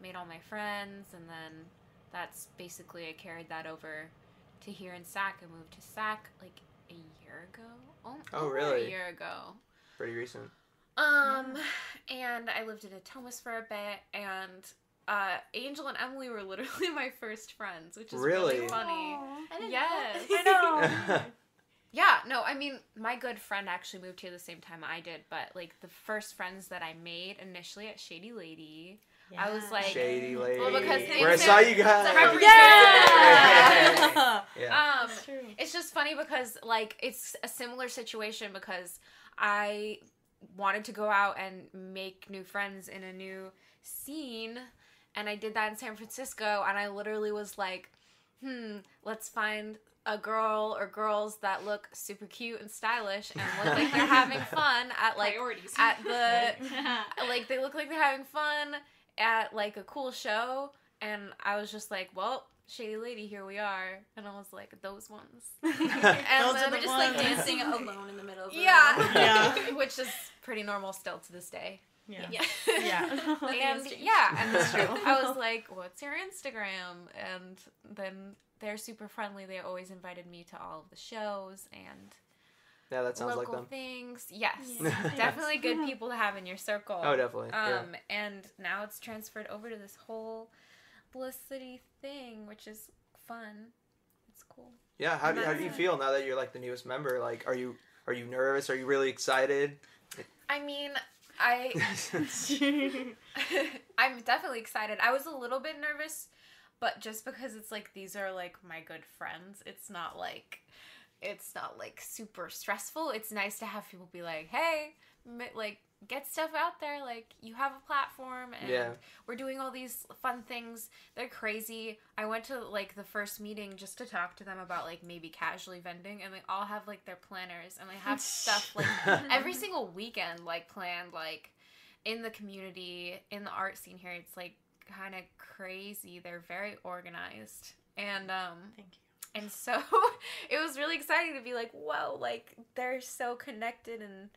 made all my friends, and then that's basically, I carried that over to here in Sac. I moved to Sac, like, a year ago. Oh, really? A year ago. Pretty recent. And I lived in Atomas for a bit, and Angel and Emily were literally my first friends, which is really funny. Yes. I know. Yeah, no, I mean, my good friend actually moved here the same time I did, but, like, the first friends that I made initially at Shady Lady, I was like... Shady Lady. Well, because where I saw you guys. Yeah! It's just funny because, like, it's a similar situation because I wanted to go out and make new friends in a new scene, and I did that in San Francisco, and I literally was like, let's find a girl or girls that look super cute and stylish and look like they're having fun at, like, priorities. At the, like, they look like they're having fun at, like, a cool show, and I was just like, well, Shady Lady, here we are, and I was like, those ones. And those then are just, like, dancing alone in the middle of the room. Which is pretty normal still to this day. Yeah. And that's true. I was like, what's your Instagram? And then they're super friendly. They always invited me to all of the shows and that sounds local like them. Things. Yes. Definitely good people to have in your circle. Oh, definitely. And now it's transferred over to this whole Bliss City thing, which is fun. It's cool. Yeah, how do you feel now that you're, like, the newest member? Like, are you nervous? Are you really excited? I mean, I'm definitely excited. I was a little bit nervous, but just because it's like these are like my good friends, it's not like super stressful. It's nice to have people be like, hey, like, get stuff out there, like, you have a platform, and we're doing all these fun things. They're crazy. I went to, like, the first meeting just to talk to them about, like, maybe casually vending, and they all have, like, their planners, and they have stuff, like, every single weekend, like, planned, like, in the community, in the art scene here. It's, like, kind of crazy. They're very organized, and thank you. And so it was really exciting to be like, whoa, like, they're so connected, and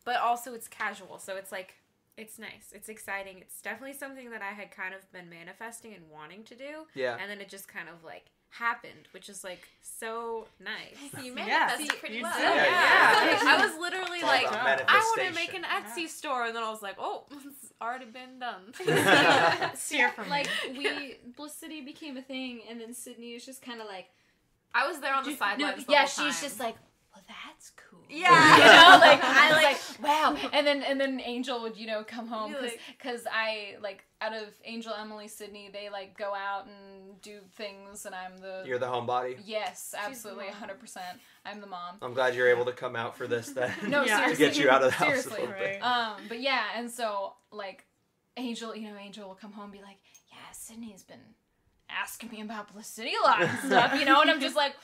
but also it's casual, so it's like, it's nice, it's exciting. It's definitely something that I had kind of been manifesting and wanting to do. Yeah. And then it just kind of, like, happened, which is, like, so nice. You manifested pretty well. Yeah. I was literally like, I want to make an Etsy store, and then I was like, oh, it's already been done. Like, Bliss City became a thing, and then Sydney is just kind of like, I was there on the sidelines. Yeah, she's just like, well, that's cool. Yeah. You know, like, I like, wow. And then Angel would, come home because I, like, out of Angel, Emily, Sydney, they, like, go out and do things, and You're the homebody? Yes, absolutely, 100%. I'm the mom. I'm glad you're able to come out for this then. No, seriously. To get you out of the house seriously. a little bit. But yeah, and so, like, Angel will come home and be like, yeah, Sydney's been asking me about Bliss City a lot and stuff, and I'm just like,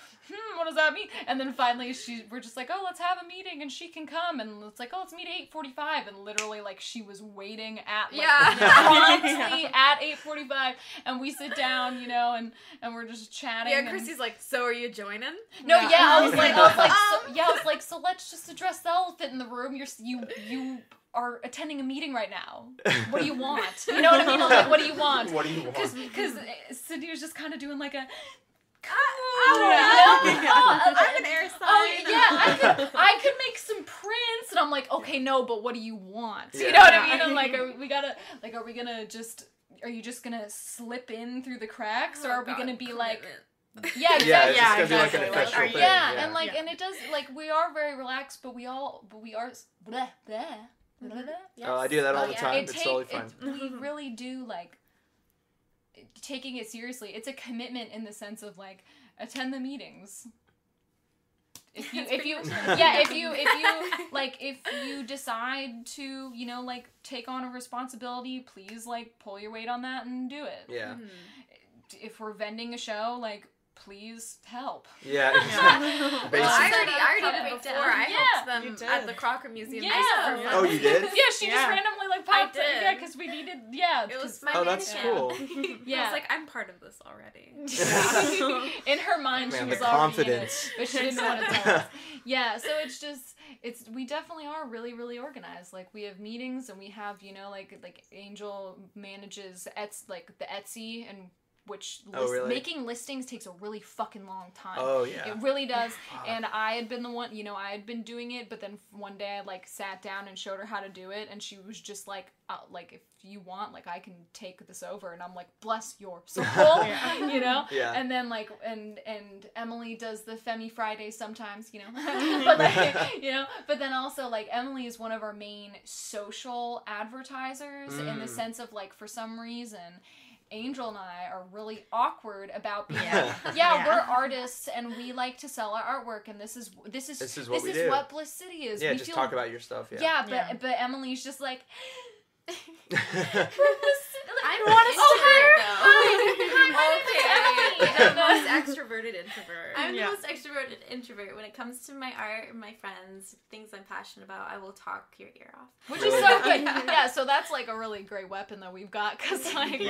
what does that mean? And then finally we're just like, oh, let's have a meeting and she can come, and it's like, oh, let's meet at 8:45, and literally, like, she was waiting at, like, promptly at 8:45, and we sit down, and we're just chatting. Yeah, Krissy's like, so are you joining? No, yeah, I was like, so let's just address the elephant in the room. You are attending a meeting right now. What do you want? You know what I mean? I'm like, what do you want? What do you want? Because Sydney was just kind of doing, like, a... I'm an air sign. I could make some prints, and I'm like, okay, no, but what do you want? You know what I mean? I'm like, are we gonna are you just gonna slip in through the cracks, or are we gonna be commitment. Yeah, exactly. Yeah, it's just gonna be like an official thing. Yeah, and like, and it does, like, we are very relaxed, but we are, bleh, bleh. Yes. Oh, I do that all the time. It's totally fine. We really do, like, taking it seriously. It's a commitment in the sense of, like, attend the meetings. If you decide to, you know, like, take on a responsibility, please, like, pull your weight on that and do it. Yeah. Mm-hmm. If we're vending a show, like, please help. Yeah, exactly. I already did it before. I helped them at the Crocker Museum. Yeah. Oh, you did? Yeah, she just randomly, like, popped I did. in. Yeah, because we needed, It was my that's cool. Yeah. I was like, I'm part of this already. In her mind, Man, she was the already confidence. in it, but she didn't want to tell us. Yeah, so we definitely are really, really organized. Like, we have meetings, and we have, you know, like Angel manages the Etsy, and making listings takes a really fucking long time. Oh, yeah. It really does. And I had been the one, you know, I had been doing it, but then one day I, like, sat down and showed her how to do it, and she was just like, if you want, like, I can take this over. And I'm like, bless your soul, you know? Yeah. And then, like, and Emily does the Femi Fridays sometimes, you know? But, like, you know? But then also, like, Emily is one of our main social advertisers in the sense of, like, for some reason, Angel and I are really awkward about being we're artists and we like to sell our artwork, and this is what Bliss City is. Yeah, just talk about your stuff. But Emily's just like I want to okay. The most extroverted introvert. I'm the most extroverted introvert. When it comes to my art and my friends, things I'm passionate about, I will talk your ear off. Which is so good. Yeah, so that's like a really great weapon that we've got, because like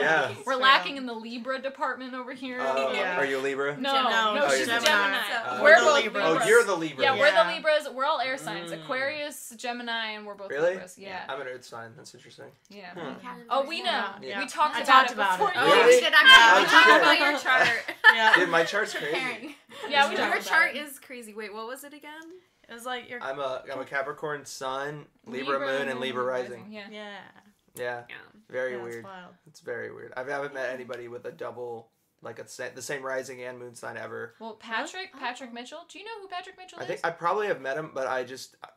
we're lacking in the Libra department over here. Are you a Libra? No, she's a Gemini. We're both Libras. Oh, you're the Libra. Yeah, we're the Libras. We're all air signs. Aquarius, Gemini, and we're both Libras. Yeah. I'm an earth sign. That's interesting. Yeah. Oh, we know. Yeah. We talked about it before. Oh, we should actually talk about your chart. Dude, my chart's crazy. Yeah, your chart is crazy. Wait, what was it again? It was like your. I'm a Capricorn sun, Libra moon, and Libra rising. Yeah. Very weird. Wild. It's very weird. I haven't met anybody with a double, like the same rising and moon sign ever. Well, Patrick Mitchell. Do you know who Patrick Mitchell is? I think I probably have met him, but I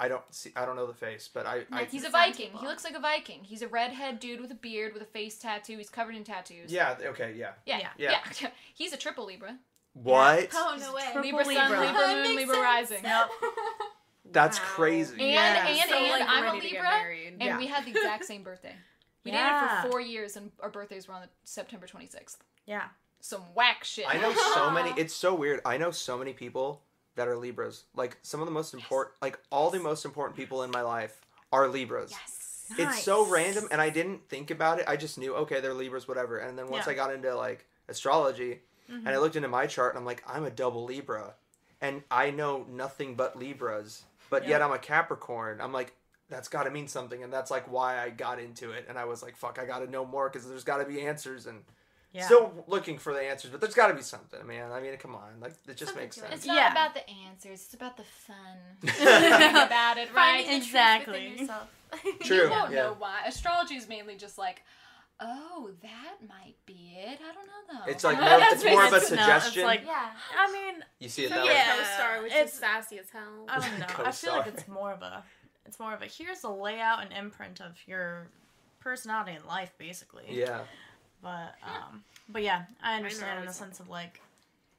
don't know the face. But he's a Viking. He looks like a Viking. He's a redhead dude with a beard with a face tattoo. He's covered in tattoos. Yeah. Okay. Yeah. Yeah. He's a triple Libra. What? Oh, no way. Libra sun, Libra moon, Libra rising. Yep. That's crazy. And like, I'm a ready to get Libra, married. and we had the exact same birthday. We dated for 4 years, and our birthdays were on September 26th. Yeah. Some whack shit. I know so many. It's so weird. I know so many people that are Libras. Like, some of the most important, like, all the most important people in my life are Libras. Yes. It's so random, and I didn't think about it. I just knew, okay, they're Libras, whatever. And then once I got into, like, astrology, and I looked into my chart, and I'm like, I'm a double Libra. And I know nothing but Libras. But yet I'm a Capricorn. I'm like, that's got to mean something. And that's, like, why I got into it. And I was like, fuck, I got to know more, because there's got to be answers. And still looking for the answers, but there's got to be something, man. I mean, come on. Like, it just makes sense. It's not about the answers. It's about the fun. Think about it, right? Exactly. True. You won't know why. Astrology is mainly just like, oh, that might be it. I don't know though. It's like more of a suggestion. It's like, I mean, you see it that way. Co-star, which is sassy as hell. I don't know. I feel like it's more of a here's the layout and imprint of your personality and life, basically. Yeah. But yeah, I understand in the sense of like,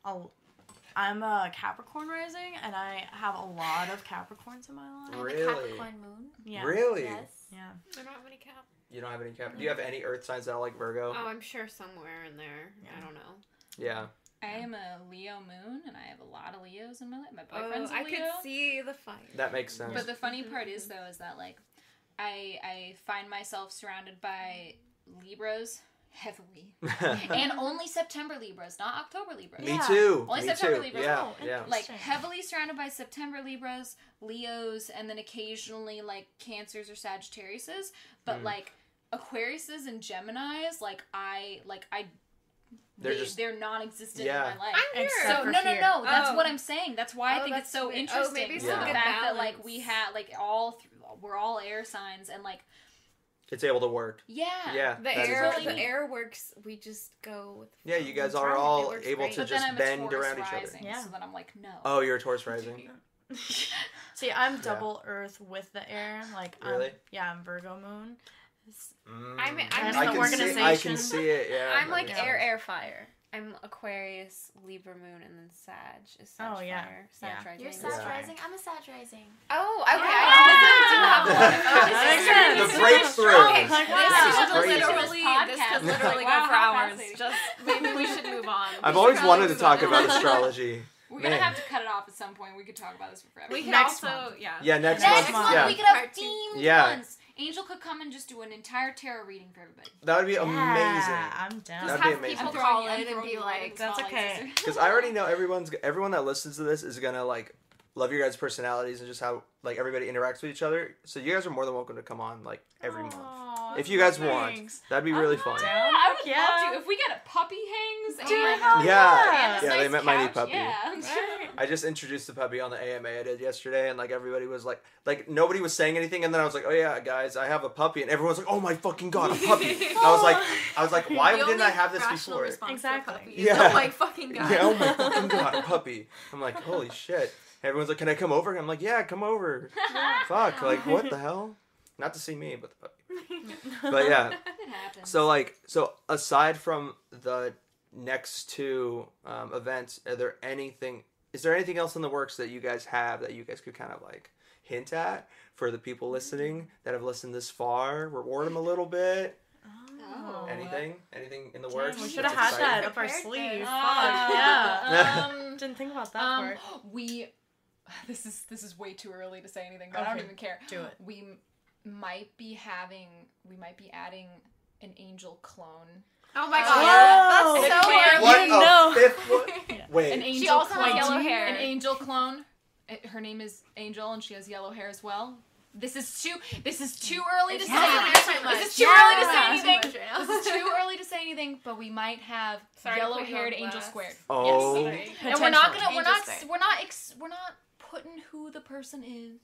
I'm a Capricorn rising, and I have a lot of Capricorns in my life. Really? Capricorn moon. Yeah. Really? Yes. Yeah. I don't have any Cap. You don't have any Cap? Do you have any Earth signs that are like Virgo? Oh, I'm sure somewhere in there. Yeah. I don't know. Yeah. I am a Leo moon, and I have a lot of Leos in my life. My boyfriend's a Leo. I could see the fight. That makes sense. But the funny part is, though, is that, like, I find myself surrounded by Libras heavily. And only September Libras, not October Libras. Me too. Only Me September too. Libras. Yeah. Like, heavily surrounded by September Libras, Leos, and then occasionally, like, Cancers or Sagittariuses. But, like, Aquariuses and Geminis, they're non-existent in my life. I'm here. So no. That's what I'm saying. That's why I think it's so interesting. Maybe the fact that like we had like we're all air signs, and like it's able to work. Yeah. Yeah. The air works. We just go with. Yeah, you guys are all able to just bend around each other. Yeah. So then I'm like, no. Oh, you're a Taurus rising. See, I'm double Earth with the air. Like, really? I'm Virgo moon. I'm the organization. I can see it. Yeah. I'm like air, fire. I'm Aquarius, Libra moon, and then Sag is Sag fire. Sag rising. You're Sag rising. I'm a Sag rising. Oh, okay. I do have one. The breakthrough. This could literally go for hours. Just maybe we should move on. I've always wanted to talk about astrology. We're going to have to cut it off at some point. We could talk about this for forever. We can next also, month. Yeah, next month. Yeah. We could have themed ones. Angel could come and just do an entire tarot reading for everybody. That would be amazing. I'm down. That'd be amazing. People call in and be like, that's okay. Because I already know everyone that listens to this is gonna like love your guys' personalities and just how like everybody interacts with each other. So you guys are more than welcome to come on like every month. If you guys want, that'd be really fun. I would love to. If we get a puppy hangs, yeah, they met my new puppy. Yeah. I just introduced the puppy on the AMA I did yesterday, and like everybody was like nobody was saying anything, and then I was like, oh yeah, guys, I have a puppy, and everyone's like, oh my fucking god, a puppy. I was like, why didn't I have this before? Exactly. Yeah. Oh my fucking god. Yeah, oh my fucking god, a puppy. I'm like, holy shit. Everyone's like, can I come over? I'm like, yeah, come over. Fuck, like what the hell? Not to see me, but the puppy. But yeah. It happens. So aside from the next two events, is there anything else in the works that you guys have that you guys could kind of like hint at for the people listening that have listened this far? Reward them a little bit. Oh. Anything in the works? We should have had that up our sleeve. Didn't think about that part. This is way too early to say anything, but I don't even care. Do it. We might be adding an angel clone. Oh my god, that's so weird. What a fifth one? Wait. An angel she also clone. has yellow hair. An angel clone. Her name is Angel, and she has yellow hair as well. This is too early to say anything. This is too early to say anything. This is too early to say anything. But we might have yellow-haired Angel squared. Oh. Yes. And we're not putting who the person is.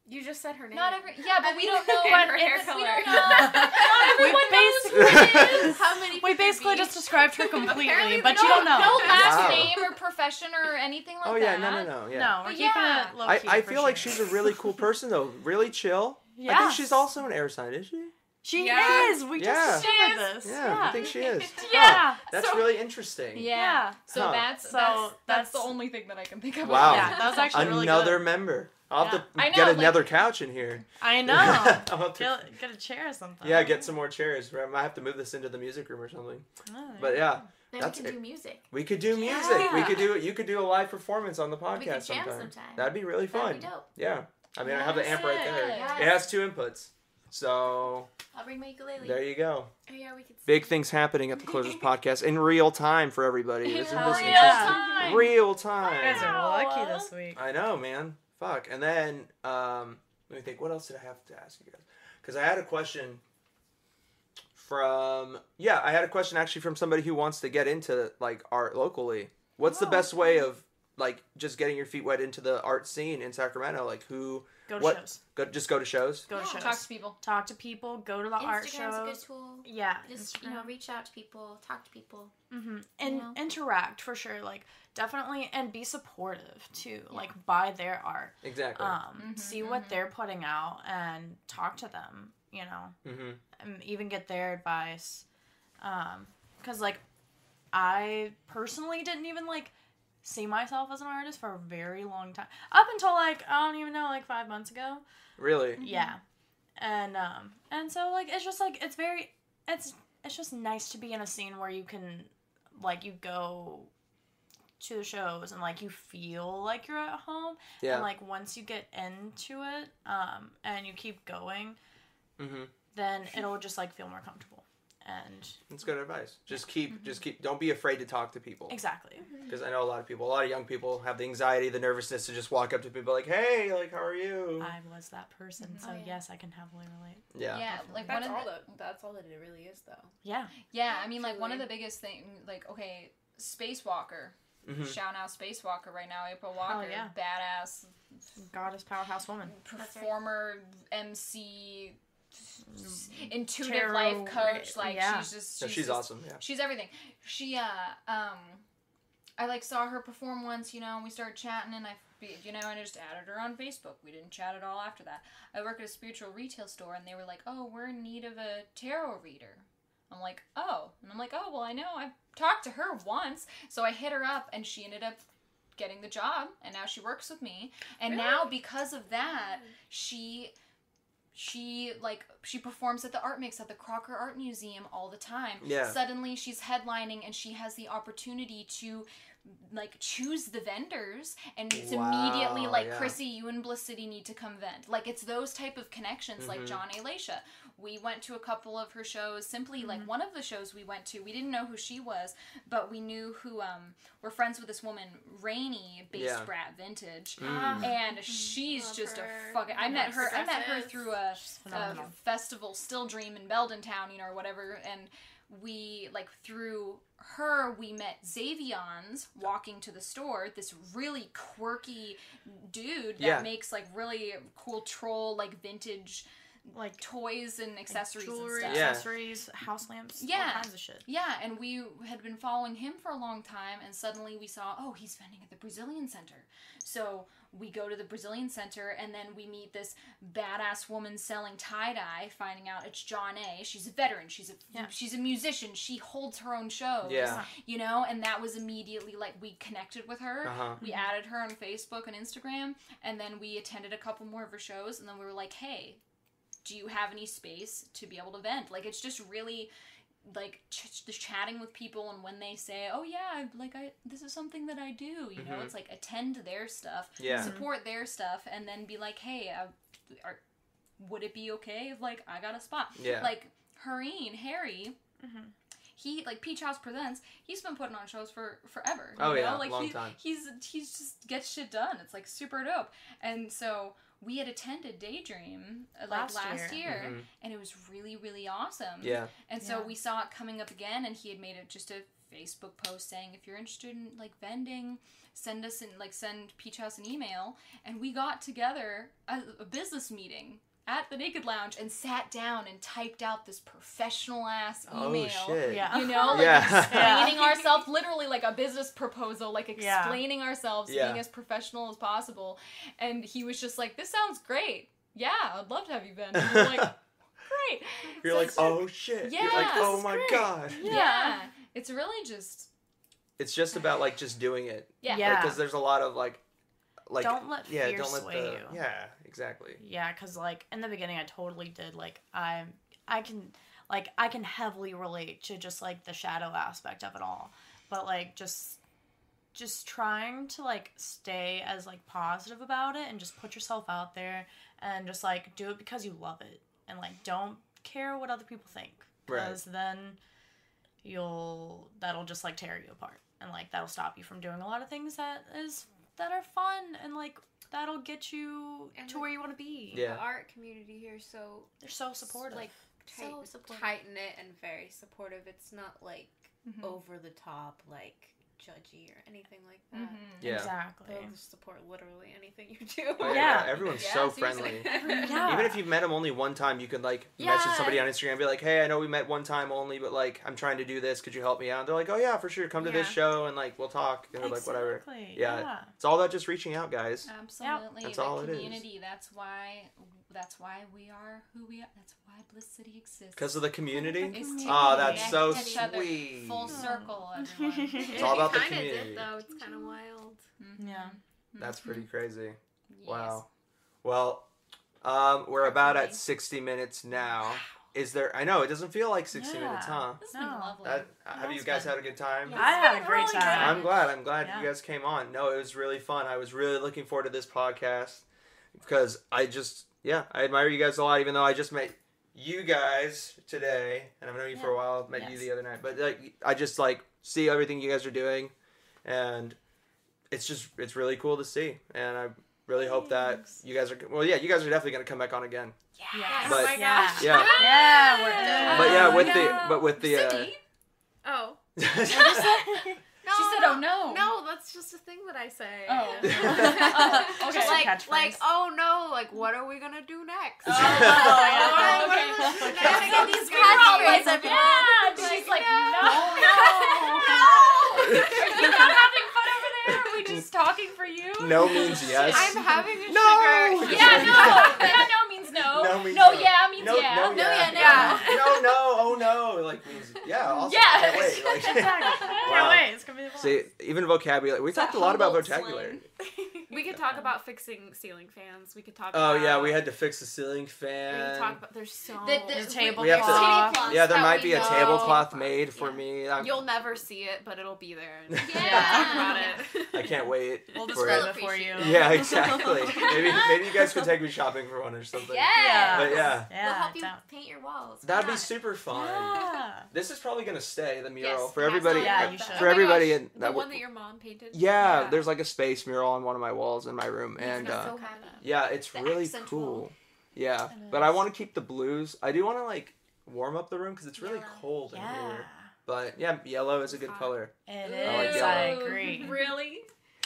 You just said her name. But we don't know what her hair color. We don't know. Not everyone knows who it is. How many? We basically just described her completely, but you don't know. No last name or profession or anything like that. Oh yeah, no. Yeah. No, we're keeping it low key. I feel like she's a really cool person though. Really chill. Yeah. I think she's also an air sign, is she? She is. We just discovered this. Yeah, I think she is. Yeah. That's really interesting. Yeah. So that's the only thing that I can think of. Wow. Yeah, that was actually really good. Another member. I'll have to get another couch in here. I know. I'll have to, get a chair or something. Yeah, get some more chairs. I might have to move this into the music room or something. Oh, but yeah. Then we can do music. We could do music. We could do. You could do a live performance on the podcast we could jam sometime. That'd be really fun. That'd be dope. Yeah. I mean, I have the amp right there. Yes. It has 2 inputs. So I'll bring my ukulele. there you go. Oh, yeah, we could Big things happening at the Closers podcast in real time for everybody. Isn't this interesting? time. Real time. You guys are lucky this week. I know, man. Fuck. And then let me think. What else did I have to ask you guys? Because I had a question actually from somebody who wants to get into like art locally. What's the best way of like just getting your feet wet into the art scene in Sacramento? Like who? Go to shows. Just go to shows. Go to shows. Talk to people. Go to the art shows. Instagram's a good tool. Yeah. Just reach out to people, talk to people. Mm-hmm. And interact for sure. Like definitely, and be supportive too. Yeah. Like buy their art. Exactly. See what they're putting out and talk to them. You know, and even get their advice. Because like I personally didn't even like see myself as an artist for a very long time. Up until like, I don't even know, like 5 months ago. Really? Yeah. And so like, it's just like, it's just nice to be in a scene where you can, like, you go to the shows and like you feel like you're at home. Yeah. And like once you get into it, and you keep going, then it'll just like feel more comfortable. And that's good advice. Just keep. Don't be afraid to talk to people. Exactly. Because I know a lot of young people have the anxiety, the nervousness to just walk up to people like, "Hey, like, how are you?" I was that person, so yes, I can happily relate. Yeah. Yeah, like that's all that it really is, though. Yeah. Yeah, I mean, like one of the biggest things, like okay, Spacewalker. Shout out Spacewalker right now, April Walker, badass, goddess powerhouse woman, performer, MC. intuitive life coach. Like she's awesome. Yeah, she's everything. She I like saw her perform once, and we started chatting, and I just added her on Facebook. We didn't chat at all after that. I work at a spiritual retail store, and they were like, "Oh, we're in need of a tarot reader." I'm like, "Oh," and I'm like, "Oh, well, I know I've talked to her once," so I hit her up, and she ended up getting the job, and now she works with me, and now because of that, she performs at the Art Mix at the Crocker Art Museum all the time. Yeah. Suddenly she's headlining and she has the opportunity to choose the vendors, and it's immediately Krissy, you and Bliss City need to come vend. It's those type of connections, like John Elisha. We went to a couple of her shows. Simply, one of the shows we went to, we didn't know who she was, but we knew who, we're friends with this woman, Rainey, Based Brat Vintage, and she's just a fucking, I met her through a festival, Still Dream in Belden Town, or whatever, and we, through her, we met Xavions walking to the store, this really quirky dude that makes, really cool troll, vintage, toys and accessories jewelry, and stuff. accessories, house lamps, all kinds of shit. Yeah, and we had been following him for a long time, and suddenly we saw, oh, he's vending at the Brazilian Center. So we go to the Brazilian Center, and then we meet this badass woman selling tie-dye, finding out it's John A. She's a veteran. She's a musician. She holds her own shows. Yeah. And that was immediately, we connected with her. We added her on Facebook and Instagram, and then we attended a couple more of her shows, and then we were like, hey, do you have any space to be able to vent? It's just really, just chatting with people, and when they say, oh yeah, this is something that I do, it's attend to their stuff, support their stuff, and then be like, hey, would it be okay if, I got a spot? Yeah. Harry, he, Peach House Presents, he's been putting on shows for forever. Oh, yeah, long time. He's just gets shit done. It's, super dope. And so we had attended Daydream last year, and it was really, really awesome. Yeah. And so we saw it coming up again, and he had made it just a Facebook post saying, if you're interested in vending, send us send Peach House an email. And we got together a business meeting at the Naked Lounge and sat down and typed out this professional ass email. Oh shit. Yeah. Explaining ourselves, literally a business proposal, explaining ourselves, being as professional as possible. And he was just like, this sounds great. Yeah, I'd love to have you vend. And we're like, great. You're oh shit. Yeah. You're oh my god. Yeah. It's really just. It's just about just doing it. Yeah. Because there's a lot of don't let fear don't let sway you. Yeah, exactly. Yeah, because in the beginning I totally did I can heavily relate to just the shadow aspect of it all, but just trying to stay as positive about it and just put yourself out there and just do it because you love it, and don't care what other people think, because then that'll just tear you apart, and that'll stop you from doing a lot of things that are fun, and that'll get you to where you want to be. Yeah. The art community here they're so supportive. Tight-knit and very supportive. It's not over the top, judgy or anything like that. Yeah. Exactly. They'll support literally anything you do. Oh, yeah. Everyone's so friendly. Even if you've met them only one time, you can message somebody on Instagram and be like, hey, I know we met one time only, but I'm trying to do this. Could you help me out? And they're like, oh yeah, for sure. Come to this show and we'll talk. And whatever. Yeah. It's all about just reaching out, guys. Absolutely. That's all community. It is. That's why we are who we are. That's why Bliss City exists. Because of the community? Oh, that's so sweet. Full circle, everyone. It's all about the community. It, though. It's kind of wild. Yeah. That's pretty crazy. Yes. Wow. Well, we're about at 60 minutes now. Is there... I know, it doesn't feel like 60 minutes, huh? This has been lovely. Have you guys had a good time? I had a great time. I'm glad you guys came on. No, it was really fun. I was really looking forward to this podcast because I admire you guys a lot, even though I just met you guys today, and I've known you for a while. Met you the other night. But I just see everything you guys are doing, and it's really cool to see. And I really hope that you guys are... Well, yeah, you guys are definitely going to come back on again. Yes. But, oh my gosh. Yeah. Yeah, we're doing But with the Oh. No, She said, "Oh no." No, that's just a thing that I say. Oh. Okay. Just like, Catchphrase. oh no, like what are we gonna do next? Okay. These catchphrases, everyone. Yeah. She's like, no. Are you not having fun over there? Are we just talking for you? No means yes. I'm having a No! sugar. Yeah, no. Yeah, no means no. No means no, no. yeah means No, yeah. no, No, yeah, no. Yeah. No, oh no, like means yeah. Also, Yes. can't wait. Like, Exactly. Wow. Can't wait. It's gonna be fun. see, even vocabulary. We talked a lot about vocabulary. We could talk about fixing ceiling fans. We could talk Oh about... yeah, we had to fix the ceiling We fan. could talk about... There's so... The many- tablecloth. We have to- Tablecloths Yeah, there that might we be a know. tablecloth made for Yeah. me. You'll never see it, but it'll be there. And Yeah. talk about it. I can't wait. We'll for describe it. it for you. Yeah, exactly. Maybe you guys could take me shopping for one or something. Yes. But yeah, We'll Yeah. help you down. paint your walls. Why that'd be not? super fun. Yeah. This is probably gonna stay the mural Yes, for everybody. Yeah, you should. For Oh my everybody gosh, in the that one that your mom painted? Yeah, there's like a space mural on one of my walls in my room, Makes and me so happy. yeah, it's The really accent cool. wall. Yeah, It but I is. want to keep the blues. I do want to like warm up the room because it's really Yellow. cold in Yeah. here. But yeah, yellow is a good Hot. color. It I like is. yellow. I agree. Really?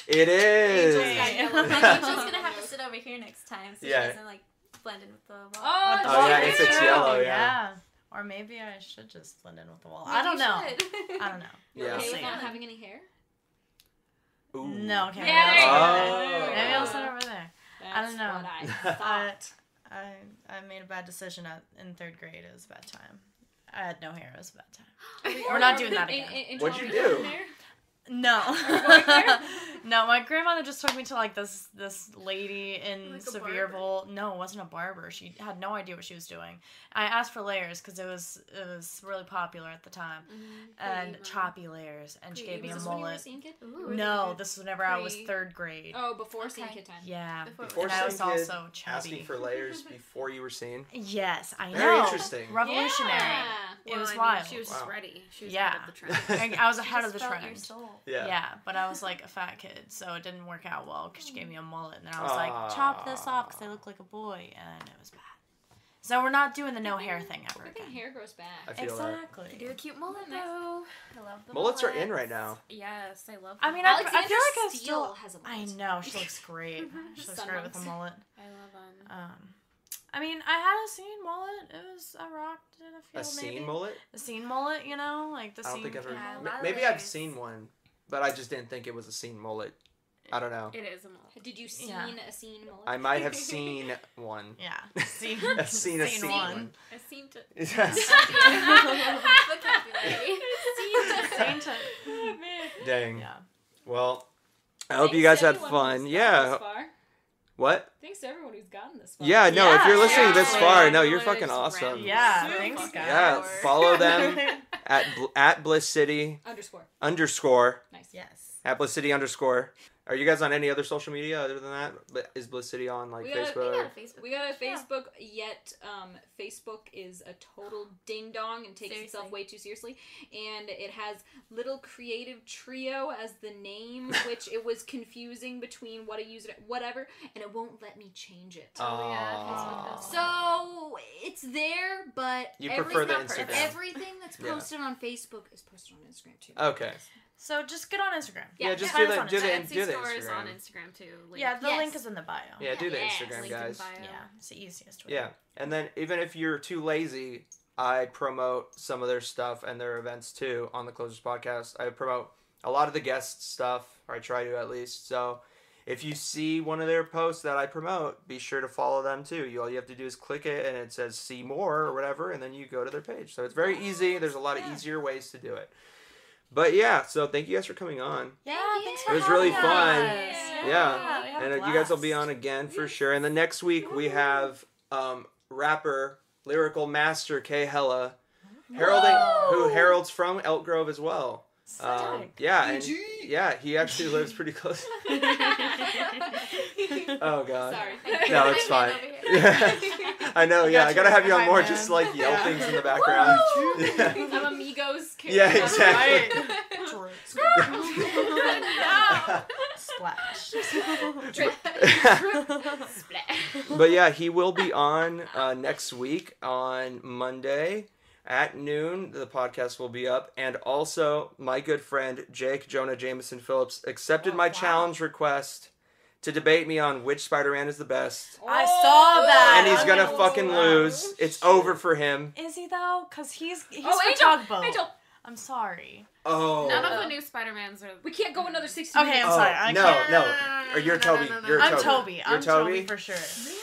It is. Angel's got yellow. Angel's gonna have to sit over here next time so Yeah. she doesn't like blend in with the wall. Oh, Oh, yeah, It's if it's true, yellow, yeah. Or maybe I should just blend in with the wall. Maybe I don't you know. should. I don't know. Yeah. We'll Okay, see. with not having any hair? Ooh. No, okay. Yeah, maybe I'll sit there you over go. there. Maybe I'll sit Yeah. over there. That's I don't know. what I I, thought. I made a bad decision in third grade. It was a bad time. I had no hair. It was a bad time. Are We're not doing that again. What'd you Angel, do? hair? No. going there? No, my grandmother just took me to like this lady in Like a Sevierville. No, it wasn't a barber. She had no idea what she was doing. I asked for layers because it was really popular at the time, and choppy layers. And she gave me Was a this when you were a mullet. scene kid? No, this was whenever I was Pre- third grade. Oh, before scene Okay. kid time. Yeah. Before And I was seeing kid, also chubby. asking for layers before you were seen. Yes, I know. Very interesting. Revolutionary. Yeah. It was I mean, wild. she was just Wow. ready. She was Yeah. ahead of the trend. I was She ahead just of the felt your trend. soul. Yeah, but I was like a fat kid, so it didn't work out well because she gave me a mullet, and then I was like, chop this off because I look like a boy, and it was bad. So we're not doing the no hair thing ever Good thing again. hair grows back. I feel that. Exactly. Do a cute mullet though. I love the Mullets are in mullets. right now. Yes, I love. I mean, them. I feel like I Steele still. has a I mullet. know she looks great. She looks Sun great with a ones. mullet. I love them. I mean, I had a scene mullet. It was I rocked it. I feel A scene maybe. mullet? A scene mullet, you know, like the I don't scene. think I've ever. Yeah, a ma- lot of Maybe I've layers. seen one, but I just didn't think it was a scene mullet. I don't know. It is a mullet. Did you seen Yeah. a scene mullet? I might have seen one. Yeah, scene. I've seen a scene one. one. I seem to. Yes. Vocabulary. Scene to. Oh, man. Dang. Yeah. Well, I hope you Thanks guys to had everyone fun. who's gotten Yeah. this far. What? Thanks to everyone who's gotten this far. Yeah, no, if you're listening this yeah. far, no, you're It's fucking random. awesome. Yeah, So thanks, fucking guys. Yeah, hour. follow them at Bliss City _. Nice. Yes. at Bliss City _. Are you guys on any other social media other than that? Is Bliss City on like We got- Facebook? We got a Facebook. We got a Yeah. Facebook, yet Facebook is a total ding dong and takes itself Seriously. way too seriously. And it has Little Creative Trio as the name, which it was confusing between what I use it, whatever, and it won't let me change it. Oh, yeah, Aw. Facebook does. So it's there, but You prefer the everything- Instagram. Everything that's Yeah. posted on Facebook is posted on Instagram too. Okay. So just get on Instagram. Yeah, just find do us the on do the Instagram. do the Etsy store is on Instagram. Instagram too. Link. Yeah, the Yes. link is in the bio. Yeah, do the Yes. Instagram, Linked in guys. bio. Yeah, it's the easiest way. Yeah, and then even if you're too lazy, I promote some of their stuff and their events too on the Closers Podcast. I promote a lot of the guest stuff, or I try to at least. So if you see one of their posts that I promote, be sure to follow them too. All you have to do is click it, and it says "see more" or whatever, and then you go to their page. So it's very easy. There's a lot of easier ways to do it. But yeah, so thank you guys for coming on. Yeah, thanks It for was really having fun. us. Yeah. we had And a you guys will blast. be on again for sure. And the next week we have rapper, lyrical master K Hella, heralding who heralds from Elk Grove as well. Sick. Yeah, and yeah, he actually lives pretty close. Oh god. Sorry. No, it's fine. I know. Yeah, I gotta have you on more, just like yell Yeah. things in the background. Yeah. I'm Amigos. Yeah, character. exactly. Splash. But yeah, he will be on next week on Monday. at noon, the podcast will be up. And also, my good friend Jake Jonah Jameson Phillips accepted my challenge request to debate me on which Spider-Man is the best. I saw that. And he's gonna fucking lose. It's over for him. Is he though? Because he's Angel! Angel! I'm sorry. Oh. None of the new Spider-Mans are... We can't go another 60 Okay, minutes. I'm sorry. No. Or you're Toby. You're I'm Toby. Toby. You're I'm Toby for sure.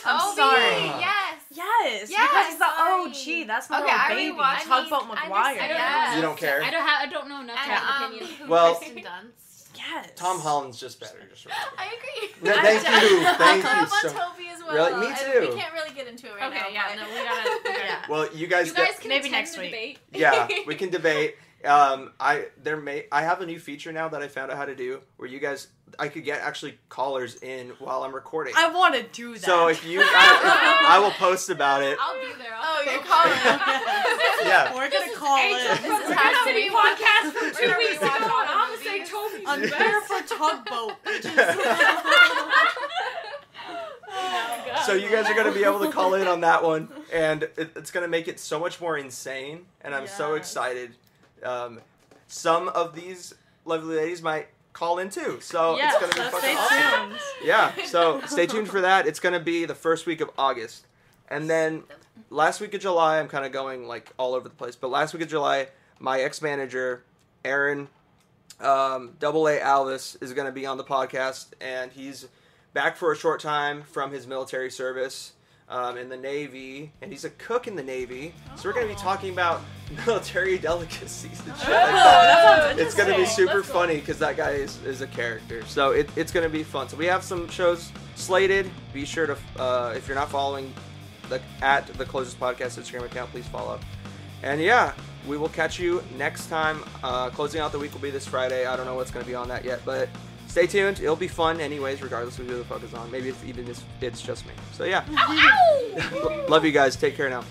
I'm sorry. Yes. Yes. Yes, Because he's the sorry. OG. That's my Okay, little I baby. rewatched- Tugboat I McGuire. yes. You don't care? I don't know enough to have an opinion. Well- Kristen Dunst. Yes. Tom Holland's just better. Just remember. I agree. No, thank you. Thank I'm you on so Toby as well. Really? Me and too. We can't really get into it right now. Okay, yeah, but- no, we gotta... Yeah. Well, you guys... You guys can maybe attend next the week. debate. Yeah, we can debate. I have a new feature now that I found out how to do where you guys I could get actually callers in while I'm recording. I want to do that. So if I will post about it. I'll be there. You're calling. Yeah. We're gonna call it. This is We're happening. City podcast for 2 weeks ago. watch all I'm the gonna say movies. Toby's I'm the there best. for Tugboat. So you guys are going to be able to call in on that one, and it's going to make it so much more insane, and I'm so Yes. excited. Some of these lovely ladies might call in too, so it's going to be fucking stay awesome. tuned. Yeah, so stay tuned for that. It's going to be the first week of August, and then last week of July, I'm kind of going like all over the place, but last week of July, my ex-manager, Aaron, Double A Alvis, is going to be on the podcast, and he's back for a short time from his military service in the Navy, and he's a cook in the Navy. So we're going to be talking about military delicacies and shit like that. It's going to be super funny because that guy is a character. So it's going to be fun. So we have some shows slated. Be sure to, if you're not following at the Closest Podcast Instagram account, please follow. And yeah, we will catch you next time. Closing out the week will be this Friday. I don't know what's going to be on that yet, but stay tuned. It'll be fun anyways, regardless of who the fuck is on. Maybe it's just me. So yeah. Ow! Love you guys. Take care now.